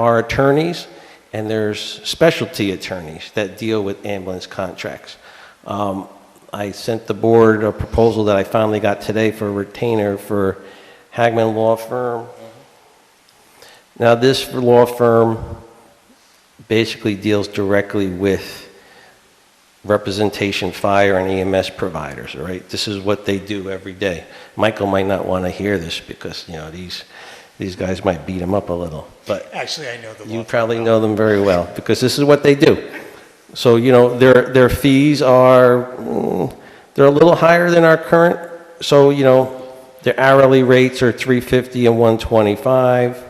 our attorneys, and there's specialty attorneys that deal with ambulance contracts. I sent the board a proposal that I finally got today for a retainer for Hagman Law Firm. Now, this law firm basically deals directly with representation fire and EMS providers, all right? This is what they do every day. Michael might not want to hear this because, you know, these guys might beat him up a little, but Actually, I know the law you firm probably well. know them very well because this is what they do. So, you know, their fees are, they're a little higher than our current. So, you know, their hourly rates are $350 and $125,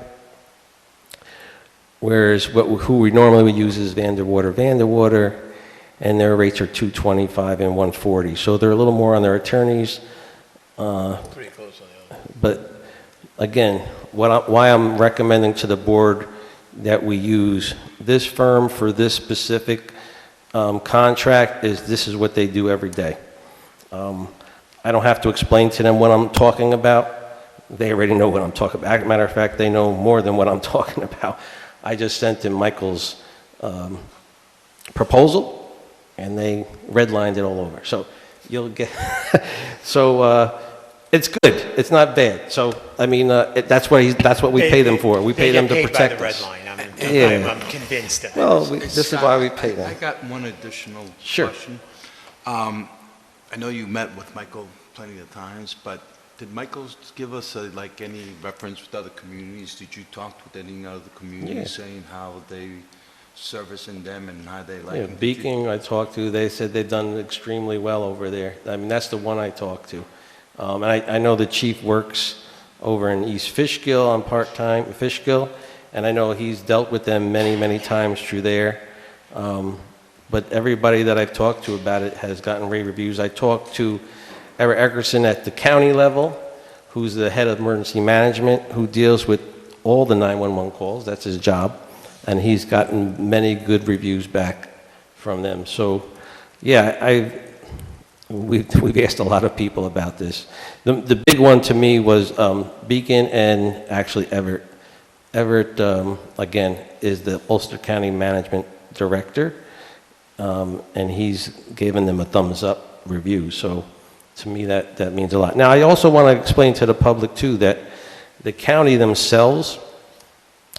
whereas who we normally would use is Vanderwater, and their rates are $225 and $140. So they're a little more on their attorneys. Pretty close on the other. But again, why I'm recommending to the board that we use this firm for this specific contract is this is what they do every day. I don't have to explain to them what I'm talking about. They already know what I'm talking about. As a matter of fact, they know more than what I'm talking about. I just sent them Michael's proposal, and they redlined it all over. So you'll get, it's good. It's not bad. So, I mean, that's what we pay them for. We pay them to protect us. They get paid by the red line. I'm convinced of it. Well, this is why we pay them. I got one additional Sure. question. I know you met with Michael plenty of times, but did Michael give us like any reference with other communities? Did you talk with any other communities saying how they servicing them and how they like them? Beacon, I talked to, they said they've done extremely well over there. I mean, that's the one I talked to. And I know the chief works over in East Fishkill on part-time, Fishkill, and I know he's dealt with them many, many times through there. But everybody that I've talked to about it has gotten rave reviews. I talked to Eric Eckerson at the county level, who's the head of emergency management, who deals with all the 911 calls. That's his job. And he's gotten many good reviews back from them. So, yeah, we've asked a lot of people about this. The big one to me was Beacon and actually Everett. Everett, again, is the Ulster County Management Director. And he's given them a thumbs up review. So to me, that means a lot. Now, I also want to explain to the public, too, that the county themselves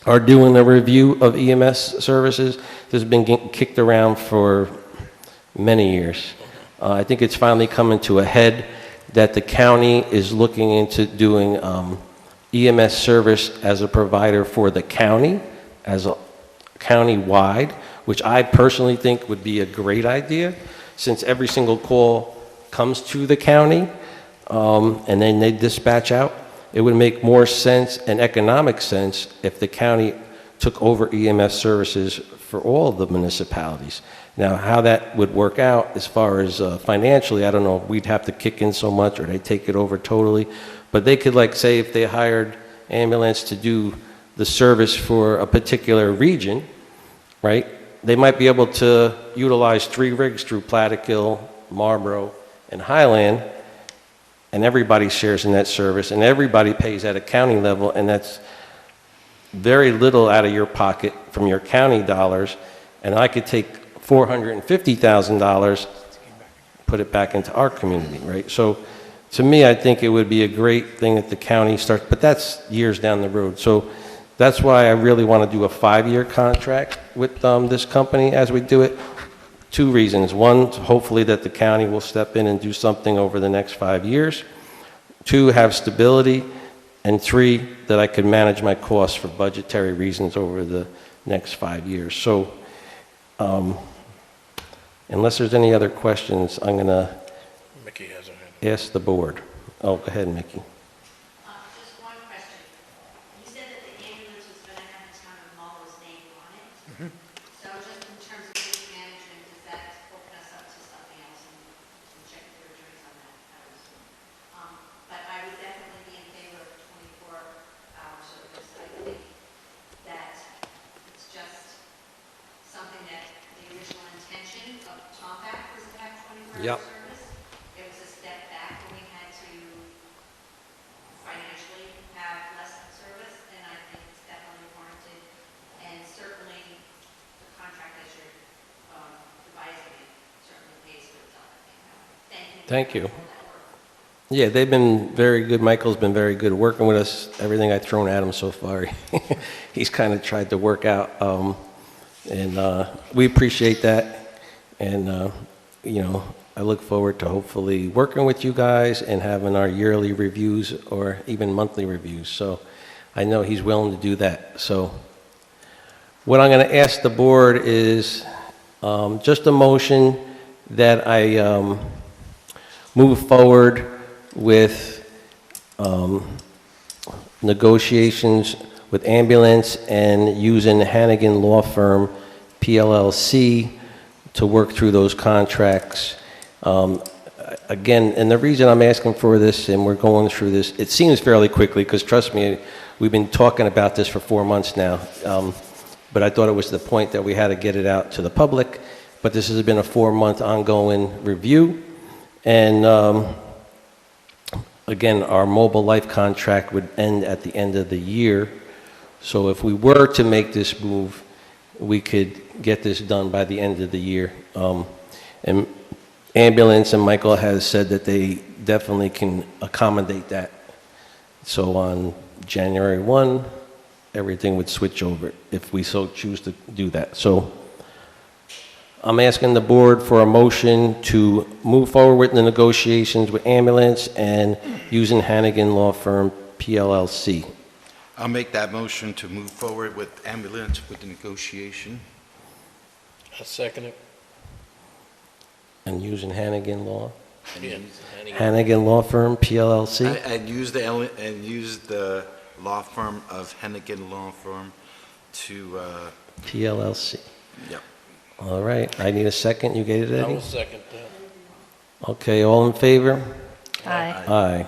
are doing a review of EMS services. This has been kicked around for many years. I think it's finally coming to a head that the county is looking into doing EMS service as a provider for the county, as a county-wide, which I personally think would be a great idea, since every single call comes to the county, and then they dispatch out. it would make more sense and economic sense if the county took over EMS services for all of the municipalities. Now, how that would work out as far as financially, I don't know, we'd have to kick in so much or they take it over totally. But they could, like, say if they hired ambulance to do the service for a particular region, right? They might be able to utilize 3 rigs through Plattekill, Marlborough, and Highland, and everybody shares in that service, and everybody pays at a county level, and that's very little out of your pocket from your county dollars, and I could take $450,000, put it back into our community, right? So to me, I think it would be a great thing that the county starts, but that's years down the road. So that's why I really want to do a 5-year contract with this company as we do it. 2 reasons. 1, hopefully that the county will step in and do something over the next 5 years. 2, have stability. And 3, that I could manage my costs for budgetary reasons over the next 5 years. So unless there's any other questions, I'm going to Mickey has her hand. ask the board. Oh, go ahead, Mickey. Just one question. You said that the ambulance was going to have the town of Marlborough's name on it. So just in terms of risk management, does that open us up to something else? And check with your attorneys on that. But I would definitely be in favor of 24-hour service. I think that it's just something that the original intention of Compact was to have 24-hour Yep. service. It was a step back when we had to financially have less service, and I think it's definitely warranted. And certainly, the contract that you're devising it certainly pays for itself, I think. Thank you. Yeah, they've been very good. Michael's been very good working with us. Everything I've thrown at him so far, he's kind of tried to work out. And we appreciate that. And, you know, I look forward to hopefully working with you guys and having our yearly reviews or even monthly reviews. So I know he's willing to do that. So what I'm going to ask the board is just a motion that I move forward with negotiations with ambulance and using Hannigan Law Firm, PLLC, to work through those contracts. Again, and the reason I'm asking for this and we're going through this, it seems fairly quickly because trust me, we've been talking about this for 4 months now. But I thought it was the point that we had to get it out to the public. But this has been a 4-month ongoing review. And again, our mobile life contract would end at the end of the year. So if we were to make this move, we could get this done by the end of the year. And ambulance and Michael has said that they definitely can accommodate that. So on January 1, everything would switch over if we so choose to do that. So I'm asking the board for a motion to move forward with the negotiations with ambulance and using Hannigan Law Firm, PLLC. I'll make that motion to move forward with ambulance with the negotiation. I'll second it. And using Hannigan Law? Yeah. Hannigan Law Firm, PLLC? And use the law firm of Hennigan Law Firm to, PLLC. yep. All right, I need a second. You get it, I Eddie? will second that. Okay, all in favor? Aye. Aye.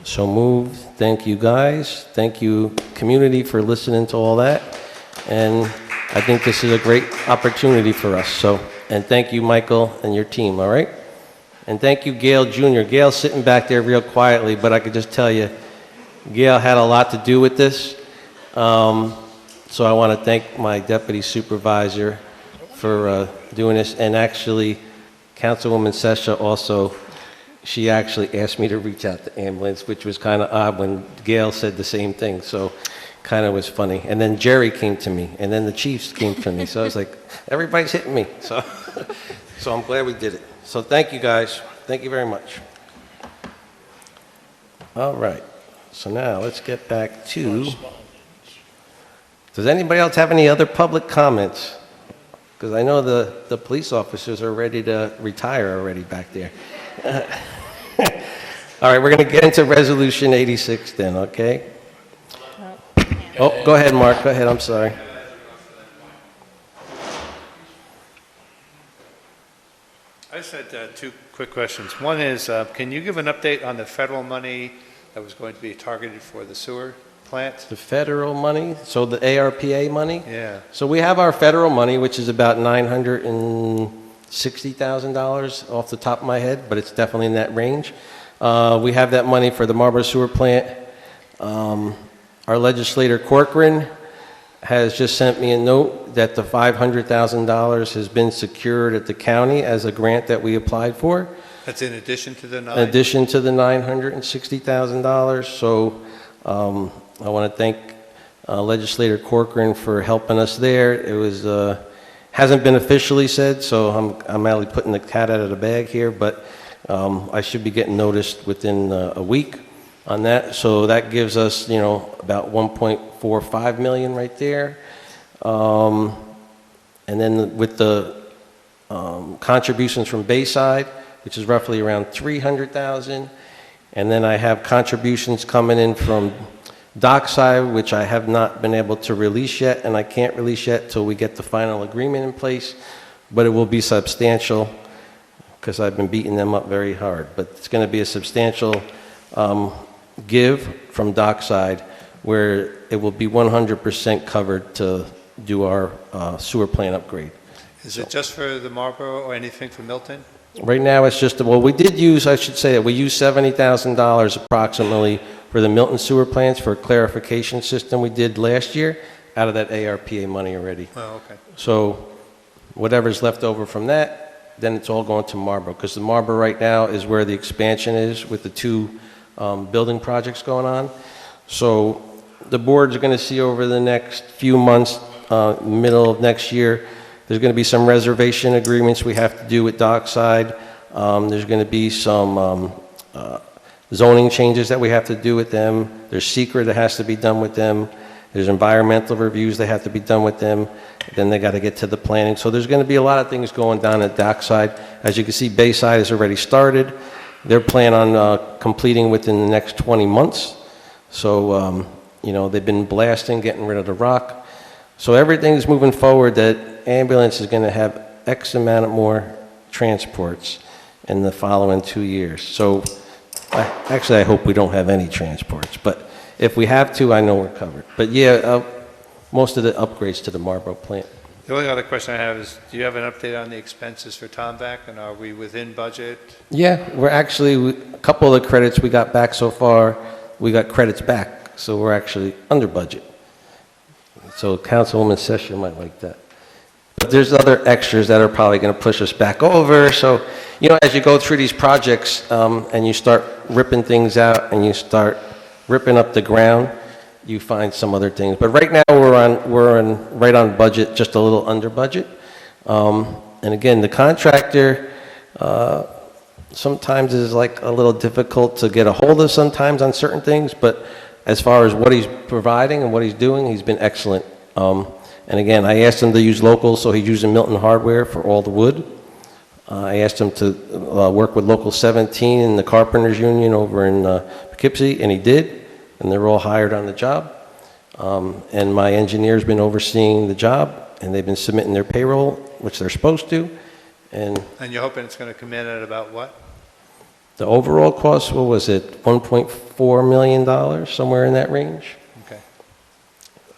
So moved. Thank you, guys. Thank you, community, for listening to all that. And I think this is a great opportunity for us. So, and thank you, Michael, and your team, all right? And thank you, Gail Jr. Gail's sitting back there real quietly, but I could just tell you, Gail had a lot to do with this. So I want to thank my deputy supervisor for doing this. And actually, Councilwoman Sesha also, she actually asked me to reach out to ambulance, which was kind of odd when Gail said the same thing. So kind of was funny. And then Jerry came to me, and then the chiefs came to me. So I was like, everybody's hitting me. So, so I'm glad we did it. So thank you, guys. Thank you very much. All right. So now let's get back to, does anybody else have any other public comments? Because I know the police officers are ready to retire already back there. All right, we're going to get into Resolution 86 then, okay? Oh, go ahead, Mark, go ahead, I'm sorry. I just had two quick questions. One is, can you give an update on the federal money that was going to be targeted for the sewer plant? The federal money, so the ARPA money? Yeah. So we have our federal money, which is about $960,000 off the top of my head, but it's definitely in that range. We have that money for the Marlborough sewer plant. Our legislator Corcoran has just sent me a note that the $500,000 has been secured at the county as a grant that we applied for. That's in addition to the In addition to the $960,000. So I want to thank Legislator Corcoran for helping us there. It was hasn't been officially said, so I'm actually putting the cat out of the bag here, but I should be getting noticed within a week on that. So that gives us, you know, about 1.45 million right there. And then with the contributions from Bayside, which is roughly around 300,000. And then I have contributions coming in from Dockside, which I have not been able to release yet, and I can't release yet till we get the final agreement in place, but it will be substantial because I've been beating them up very hard. But it's going to be a substantial give from Dockside where it will be 100% covered to do our sewer plant upgrade. Is it just for the Marlborough or anything for Milton? Right now, it's just, well, we did use, I should say, that we used $70,000 approximately for the Milton sewer plants for a clarification system we did last year out of that ARPA money already. Oh, okay. So whatever's left over from that, then it's all going to Marlborough, because the Marlborough right now is where the expansion is with the two building projects going on. So the board's going to see over the next few months, middle of next year, there's going to be some reservation agreements we have to do with Dockside. There's going to be some zoning changes that we have to do with them. There's secret that has to be done with them. There's environmental reviews that have to be done with them. Then they got to get to the planning. So there's going to be a lot of things going down at Dockside. As you can see, Bayside has already started. They're planning on completing within the next 20 months. So, you know, they've been blasting, getting rid of the rock. So everything's moving forward that ambulance is going to have X amount of more transports in the following 2 years. So actually, I hope we don't have any transports, but if we have to, I know we're covered. But yeah, most of the upgrades to the Marlborough plant. The only other question I have is, do you have an update on the expenses for Tomback, and are we within budget? Yeah, we're actually, a couple of the credits we got back so far, we got credits back, so we're actually under budget. So Councilwoman Session might like that. But there's other extras that are probably going to push us back over. So, you know, as you go through these projects and you start ripping things out and you start ripping up the ground, you find some other things. But right now we're right on budget, just a little under budget. And again, the contractor sometimes is like a little difficult to get a hold of sometimes on certain things, but as far as what he's providing and what he's doing, he's been excellent. And again, I asked him to use local, so he's using Milton Hardware for all the wood. I asked him to work with Local 17 and the Carpenters Union over in Poughkeepsie, and he did, and they're all hired on the job. And my engineer's been overseeing the job, and they've been submitting their payroll, which they're supposed to. And you're hoping it's going to come in at about what? the overall cost, what was it, $1.4 million, somewhere in that range? Okay.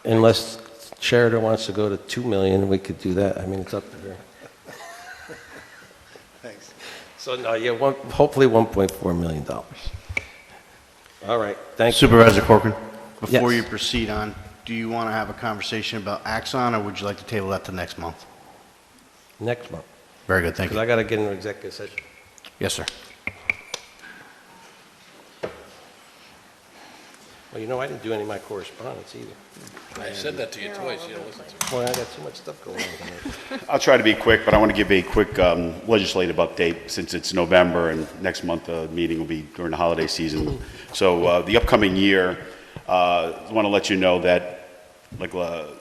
Unless Sheridan wants to go to $2 million, we could do that. I mean, it's up to her. Thanks. So, no, yeah, hopefully $1.4 million. All right, thank you. Supervisor Corcoran, before Yes. you proceed on, do you want to have a conversation about Axon, or would you like to table that to next month? Next month. Very good, thank Because you. I got to get into executive session. Yes, sir. Well, you know, I didn't do any of my correspondence either. I said that to you twice, you don't listen to me. Boy, I got too much stuff going on tonight. I'll try to be quick, but I want to give a quick legislative update since it's November and next month the meeting will be during the holiday season. So the upcoming year, I want to let you know that, like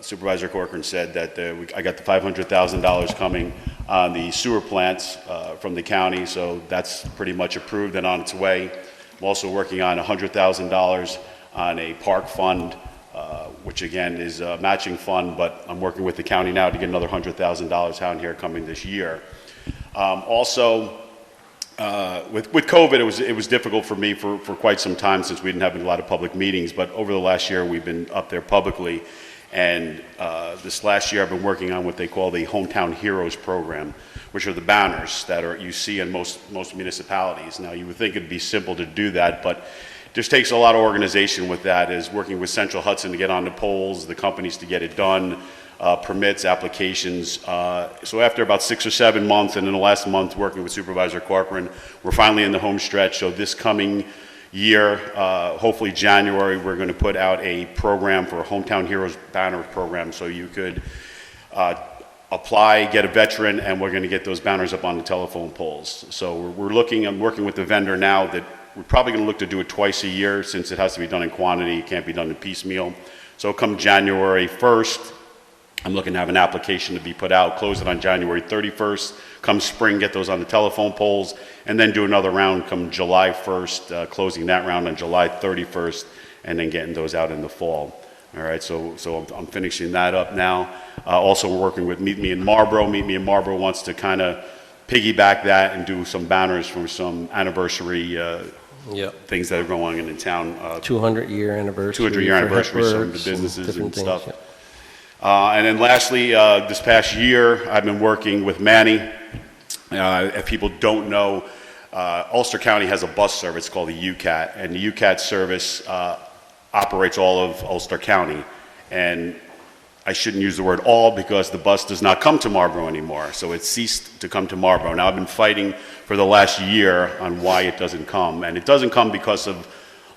Supervisor Corcoran said, that I got the $500,000 coming on the sewer plants from the county, so that's pretty much approved and on its way. I'm also working on $100,000 on a park fund, which again is a matching fund, but I'm working with the county now to get another $100,000 down here coming this year. Also, with COVID, it was difficult for me for quite some time since we didn't have a lot of public meetings, but over the last year, we've been up there publicly, and this last year, I've been working on what they call the Hometown Heroes program, which are the banners that you see in most municipalities. Now, you would think it'd be simple to do that, but it just takes a lot of organization with that, is working with Central Hudson to get on the polls, the companies to get it done, permits, applications. So after about 6 or 7 months, and in the last month working with Supervisor Corcoran, we're finally in the home stretch. So this coming year, hopefully January, we're going to put out a program for a Hometown Heroes banner program, so you could apply, get a veteran, and we're going to get those banners up on the telephone poles. So I'm working with the vendor now that we're probably going to look to do it twice a year, since it has to be done in quantity, it can't be done in piecemeal. So come January 1st, I'm looking to have an application to be put out, close it on January 31st, come spring, get those on the telephone poles, and then do another round come July 1st, closing that round on July 31st, and then getting those out in the fall. All right, so I'm finishing that up now. Also, we're working with Meet Me in Marlborough. Meet Me in Marlborough wants to kind of piggyback that and do some banners for some anniversary things that are going on in town. 200-year anniversary. 200-year anniversary, some of the businesses and stuff. And then lastly, this past year, I've been working with Manny. If people don't know, Ulster County has a bus service called the UCAT, and the UCAT service operates all of Ulster County. And I shouldn't use the word all, because the bus does not come to Marlborough anymore, so it ceased to come to Marlborough. Now, I've been fighting for the last year on why it doesn't come, and it doesn't come because of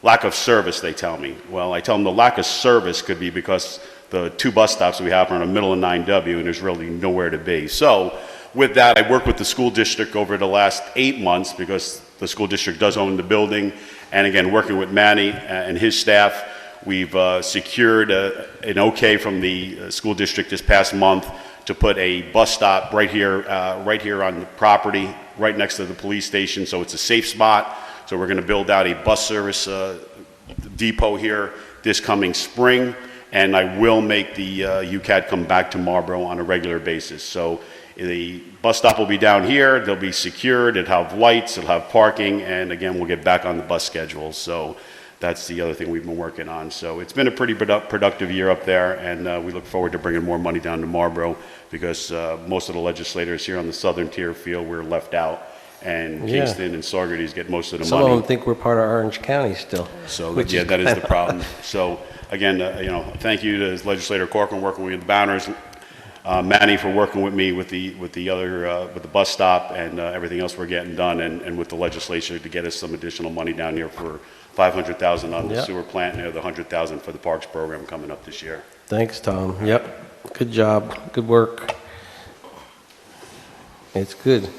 lack of service, they tell me. Well, I tell them the lack of service could be because the 2 bus stops we have are in the middle of 9W, and there's really nowhere to be. So with that, I worked with the school district over the last 8 months, because the school district does own the building, and again, working with Manny and his staff, we've secured an okay from the school district this past month to put a bus stop right here on the property, right next to the police station, so it's a safe spot. So we're going to build out a bus service depot here this coming spring, and I will make the UCAT come back to Marlborough on a regular basis. So the bus stop will be down here, they'll be secured, it'll have lights, it'll have parking, and again, we'll get back on the bus schedule. So that's the other thing we've been working on. So it's been a pretty productive year up there, and we look forward to bringing more money down to Marlborough, because most of the legislators here on the southern tier feel we're left out, and Kingston and Saugerties get most of the money. Some of them think we're part of Orange County still. So that is the problem. So again, thank you to Legislator Corcoran working with the banners, Manny for working with me with the other with the bus stop and everything else we're getting done, and with the legislature to get us some additional money down here for $500,000 on the sewer plant, and the $100,000 for the parks program coming up this year. Thanks, Tom. Yep, good job, good work. It's good.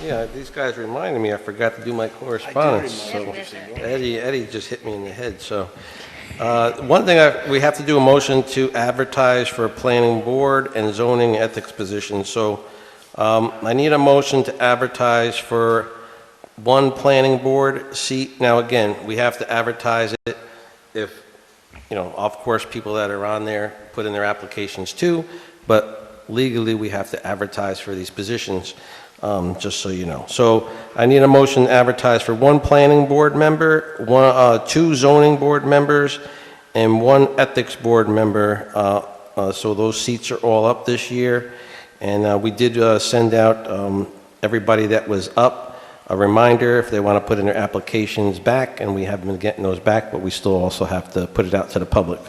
Yeah, these guys reminded me I forgot to do my correspondence. So Eddie just hit me in the head. So one thing we have to do a motion to advertise for a planning board and zoning ethics position. So I need a motion to advertise for 1 planning board seat. Now again, we have to advertise it if, of course, people that are on there put in their applications too, but legally we have to advertise for these positions. Just so you know. So I need a motion to advertise for 1 planning board member, 2 zoning board members, and 1 ethics board member. So those seats are all up this year. And we did send out everybody that was up a reminder if they want to put in their applications back, and we have been getting those back, but we still also have to put it out to the public.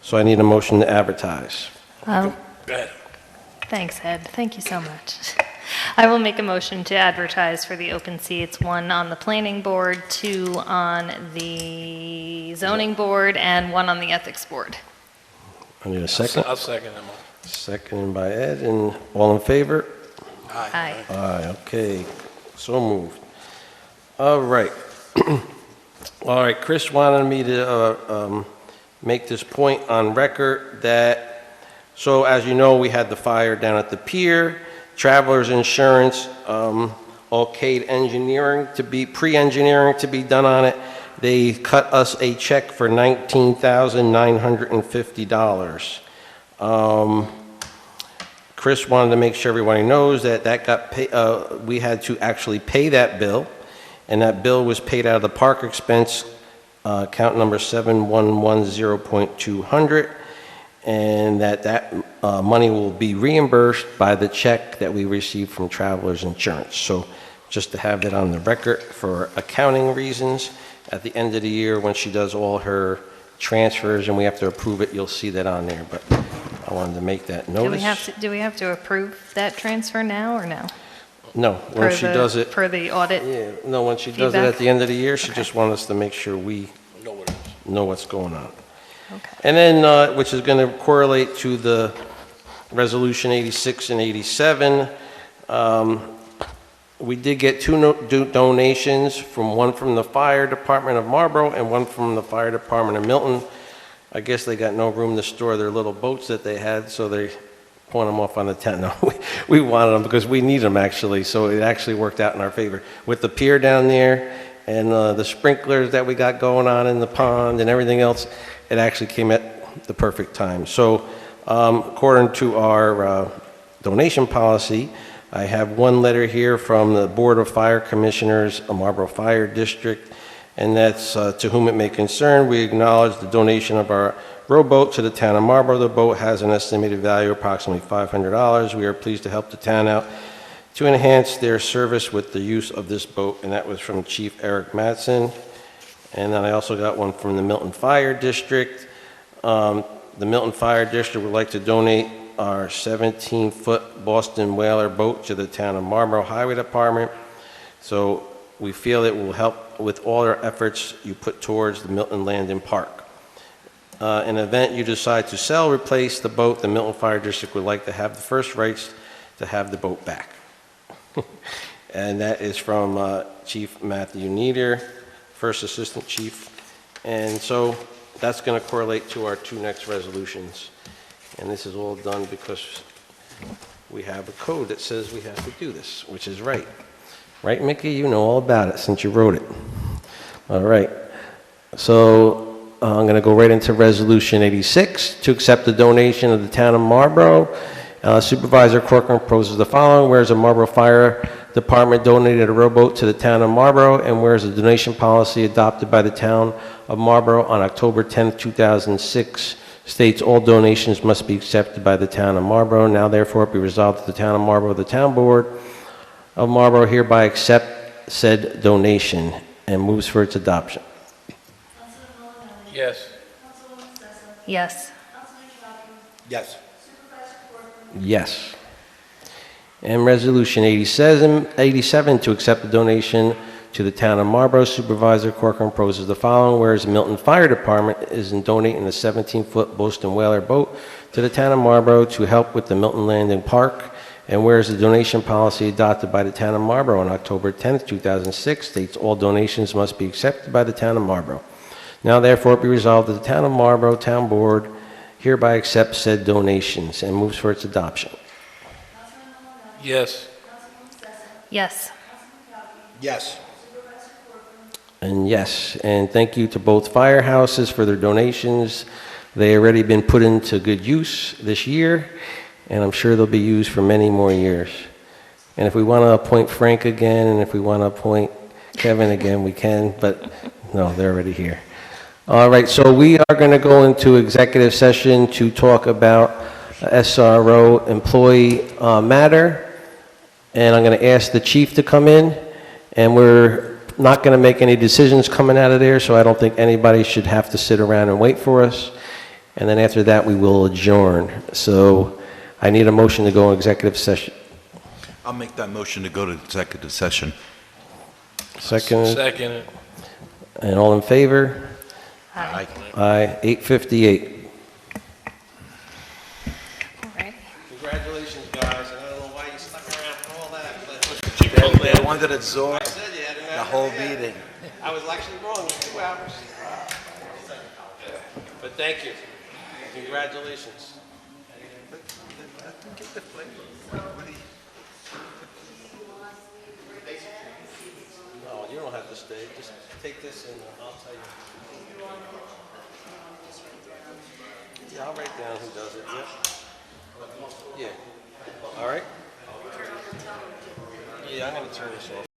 So I need a motion to advertise. Go ahead. Thanks, Ed. Thank you so much. I will make a motion to advertise for the open seats, 1 on the planning board, 2 on the zoning board, and 1 on the ethics board. I need a second. I'll second that. Second by Ed, and all in favor? Aye. Aye, okay. So moved. All right. All right, Chris wanted me to make this point on record that, so as you know, we had the fire down at the pier. Travelers Insurance okayed engineering to be, pre-engineering to be done on it. They cut us a check for $19,950. Chris wanted to make sure everybody knows that that got we had to actually pay that bill, and that bill was paid out of the park expense, account number 7110.200, and that money will be reimbursed by the check that we received from Travelers Insurance. So just to have that on the record for accounting reasons, at the end of the year when she does all her transfers and we have to approve it, you'll see that on there. But I wanted to make that notice. Do we have to approve that transfer now or no? No, when she does it. For the audit? Yeah, no, when she does it at the end of the year, she just wants us to make sure we know what's going on. Okay. And then, which is going to correlate to the Resolution 86 and 87, we did get two donations, one from the Fire Department of Marlborough and one from the Fire Department of Milton. I guess they got no room to store their little boats that they had, so they pawned them off on the tent. No, we wanted them because we need them actually, so it actually worked out in our favor. With the pier down there and the sprinklers that we got going on in the pond and everything else, it actually came at the perfect time. So according to our donation policy, I have one letter here from the Board of Fire Commissioners, Marlborough Fire District, and that's to whom it may concern. We acknowledge the donation of our rowboat to the town of Marlborough. The boat has an estimated value of approximately $500. We are pleased to help the town out to enhance their service with the use of this boat, and that was from Chief Eric Mattson. And then I also got one from the Milton Fire District. The Milton Fire District would like to donate our 17-foot Boston Whaler boat to the town of Marlborough Highway Department. So we feel it will help with all our efforts you put towards the Milton Landing Park. In the event you decide to sell or replace the boat, the Milton Fire District would like to have the first rights to have the boat back. And that is from Chief Matthew Nieder, First Assistant Chief. And so that's going to correlate to our two next resolutions. And this is all done because we have a code that says we have to do this, which is right. Right, Mickey? You know all about it since you wrote it. All right. So I'm going to go right into Resolution 86 to accept the donation of the town of Marlborough. Supervisor Corcoran proposes the following. Whereas the Marlborough Fire Department donated a rowboat to the town of Marlborough, and whereas the donation policy adopted by the town of Marlborough on October 10, 2006 states all donations must be accepted by the town of Marlborough. Now therefore be resolved that the town of Marlborough, the town board of Marlborough hereby accept said donation and moves for its adoption. Yes. Yes. Yes. Yes. And Resolution 87 to accept the donation to the town of Marlborough. Supervisor Corcoran proposes the following. Whereas the Milton Fire Department is donating a 17-foot Boston Whaler boat to the town of Marlborough to help with the Milton Landing Park, and whereas the donation policy adopted by the town of Marlborough on October 10, 2006 states all donations must be accepted by the town of Marlborough. Now therefore be resolved that the town of Marlborough Town Board hereby accepts said donations and moves for its adoption. Yes. Yes. Yes. And yes, and thank you to both firehouses for their donations. They already been put into good use this year, and I'm sure they'll be used for many more years. And if we want to appoint Frank again, and if we want to appoint Kevin again, we can, but no, they're already here. All right, so we are going to go into executive session to talk about SRO employee matter, and I'm going to ask the chief to come in, and we're not going to make any decisions coming out of there, so I don't think anybody should have to sit around and wait for us. And then after that, we will adjourn. So I need a motion to go in executive session. I'll make that motion to go to executive session. Second. Second. And all in favor? Aye. Aye. 8:58. Congratulations, guys. And I don't know why you stuck around for all that. They wanted to absorb the whole meeting. I was actually wrong with 2 hours. But thank you. Congratulations. Get the flavor. No, you don't have to stay. Just take this and I'll tell you. Yeah, I'll write down who does it. Yeah. Yeah. All right. Yeah, I'm gonna turn this off.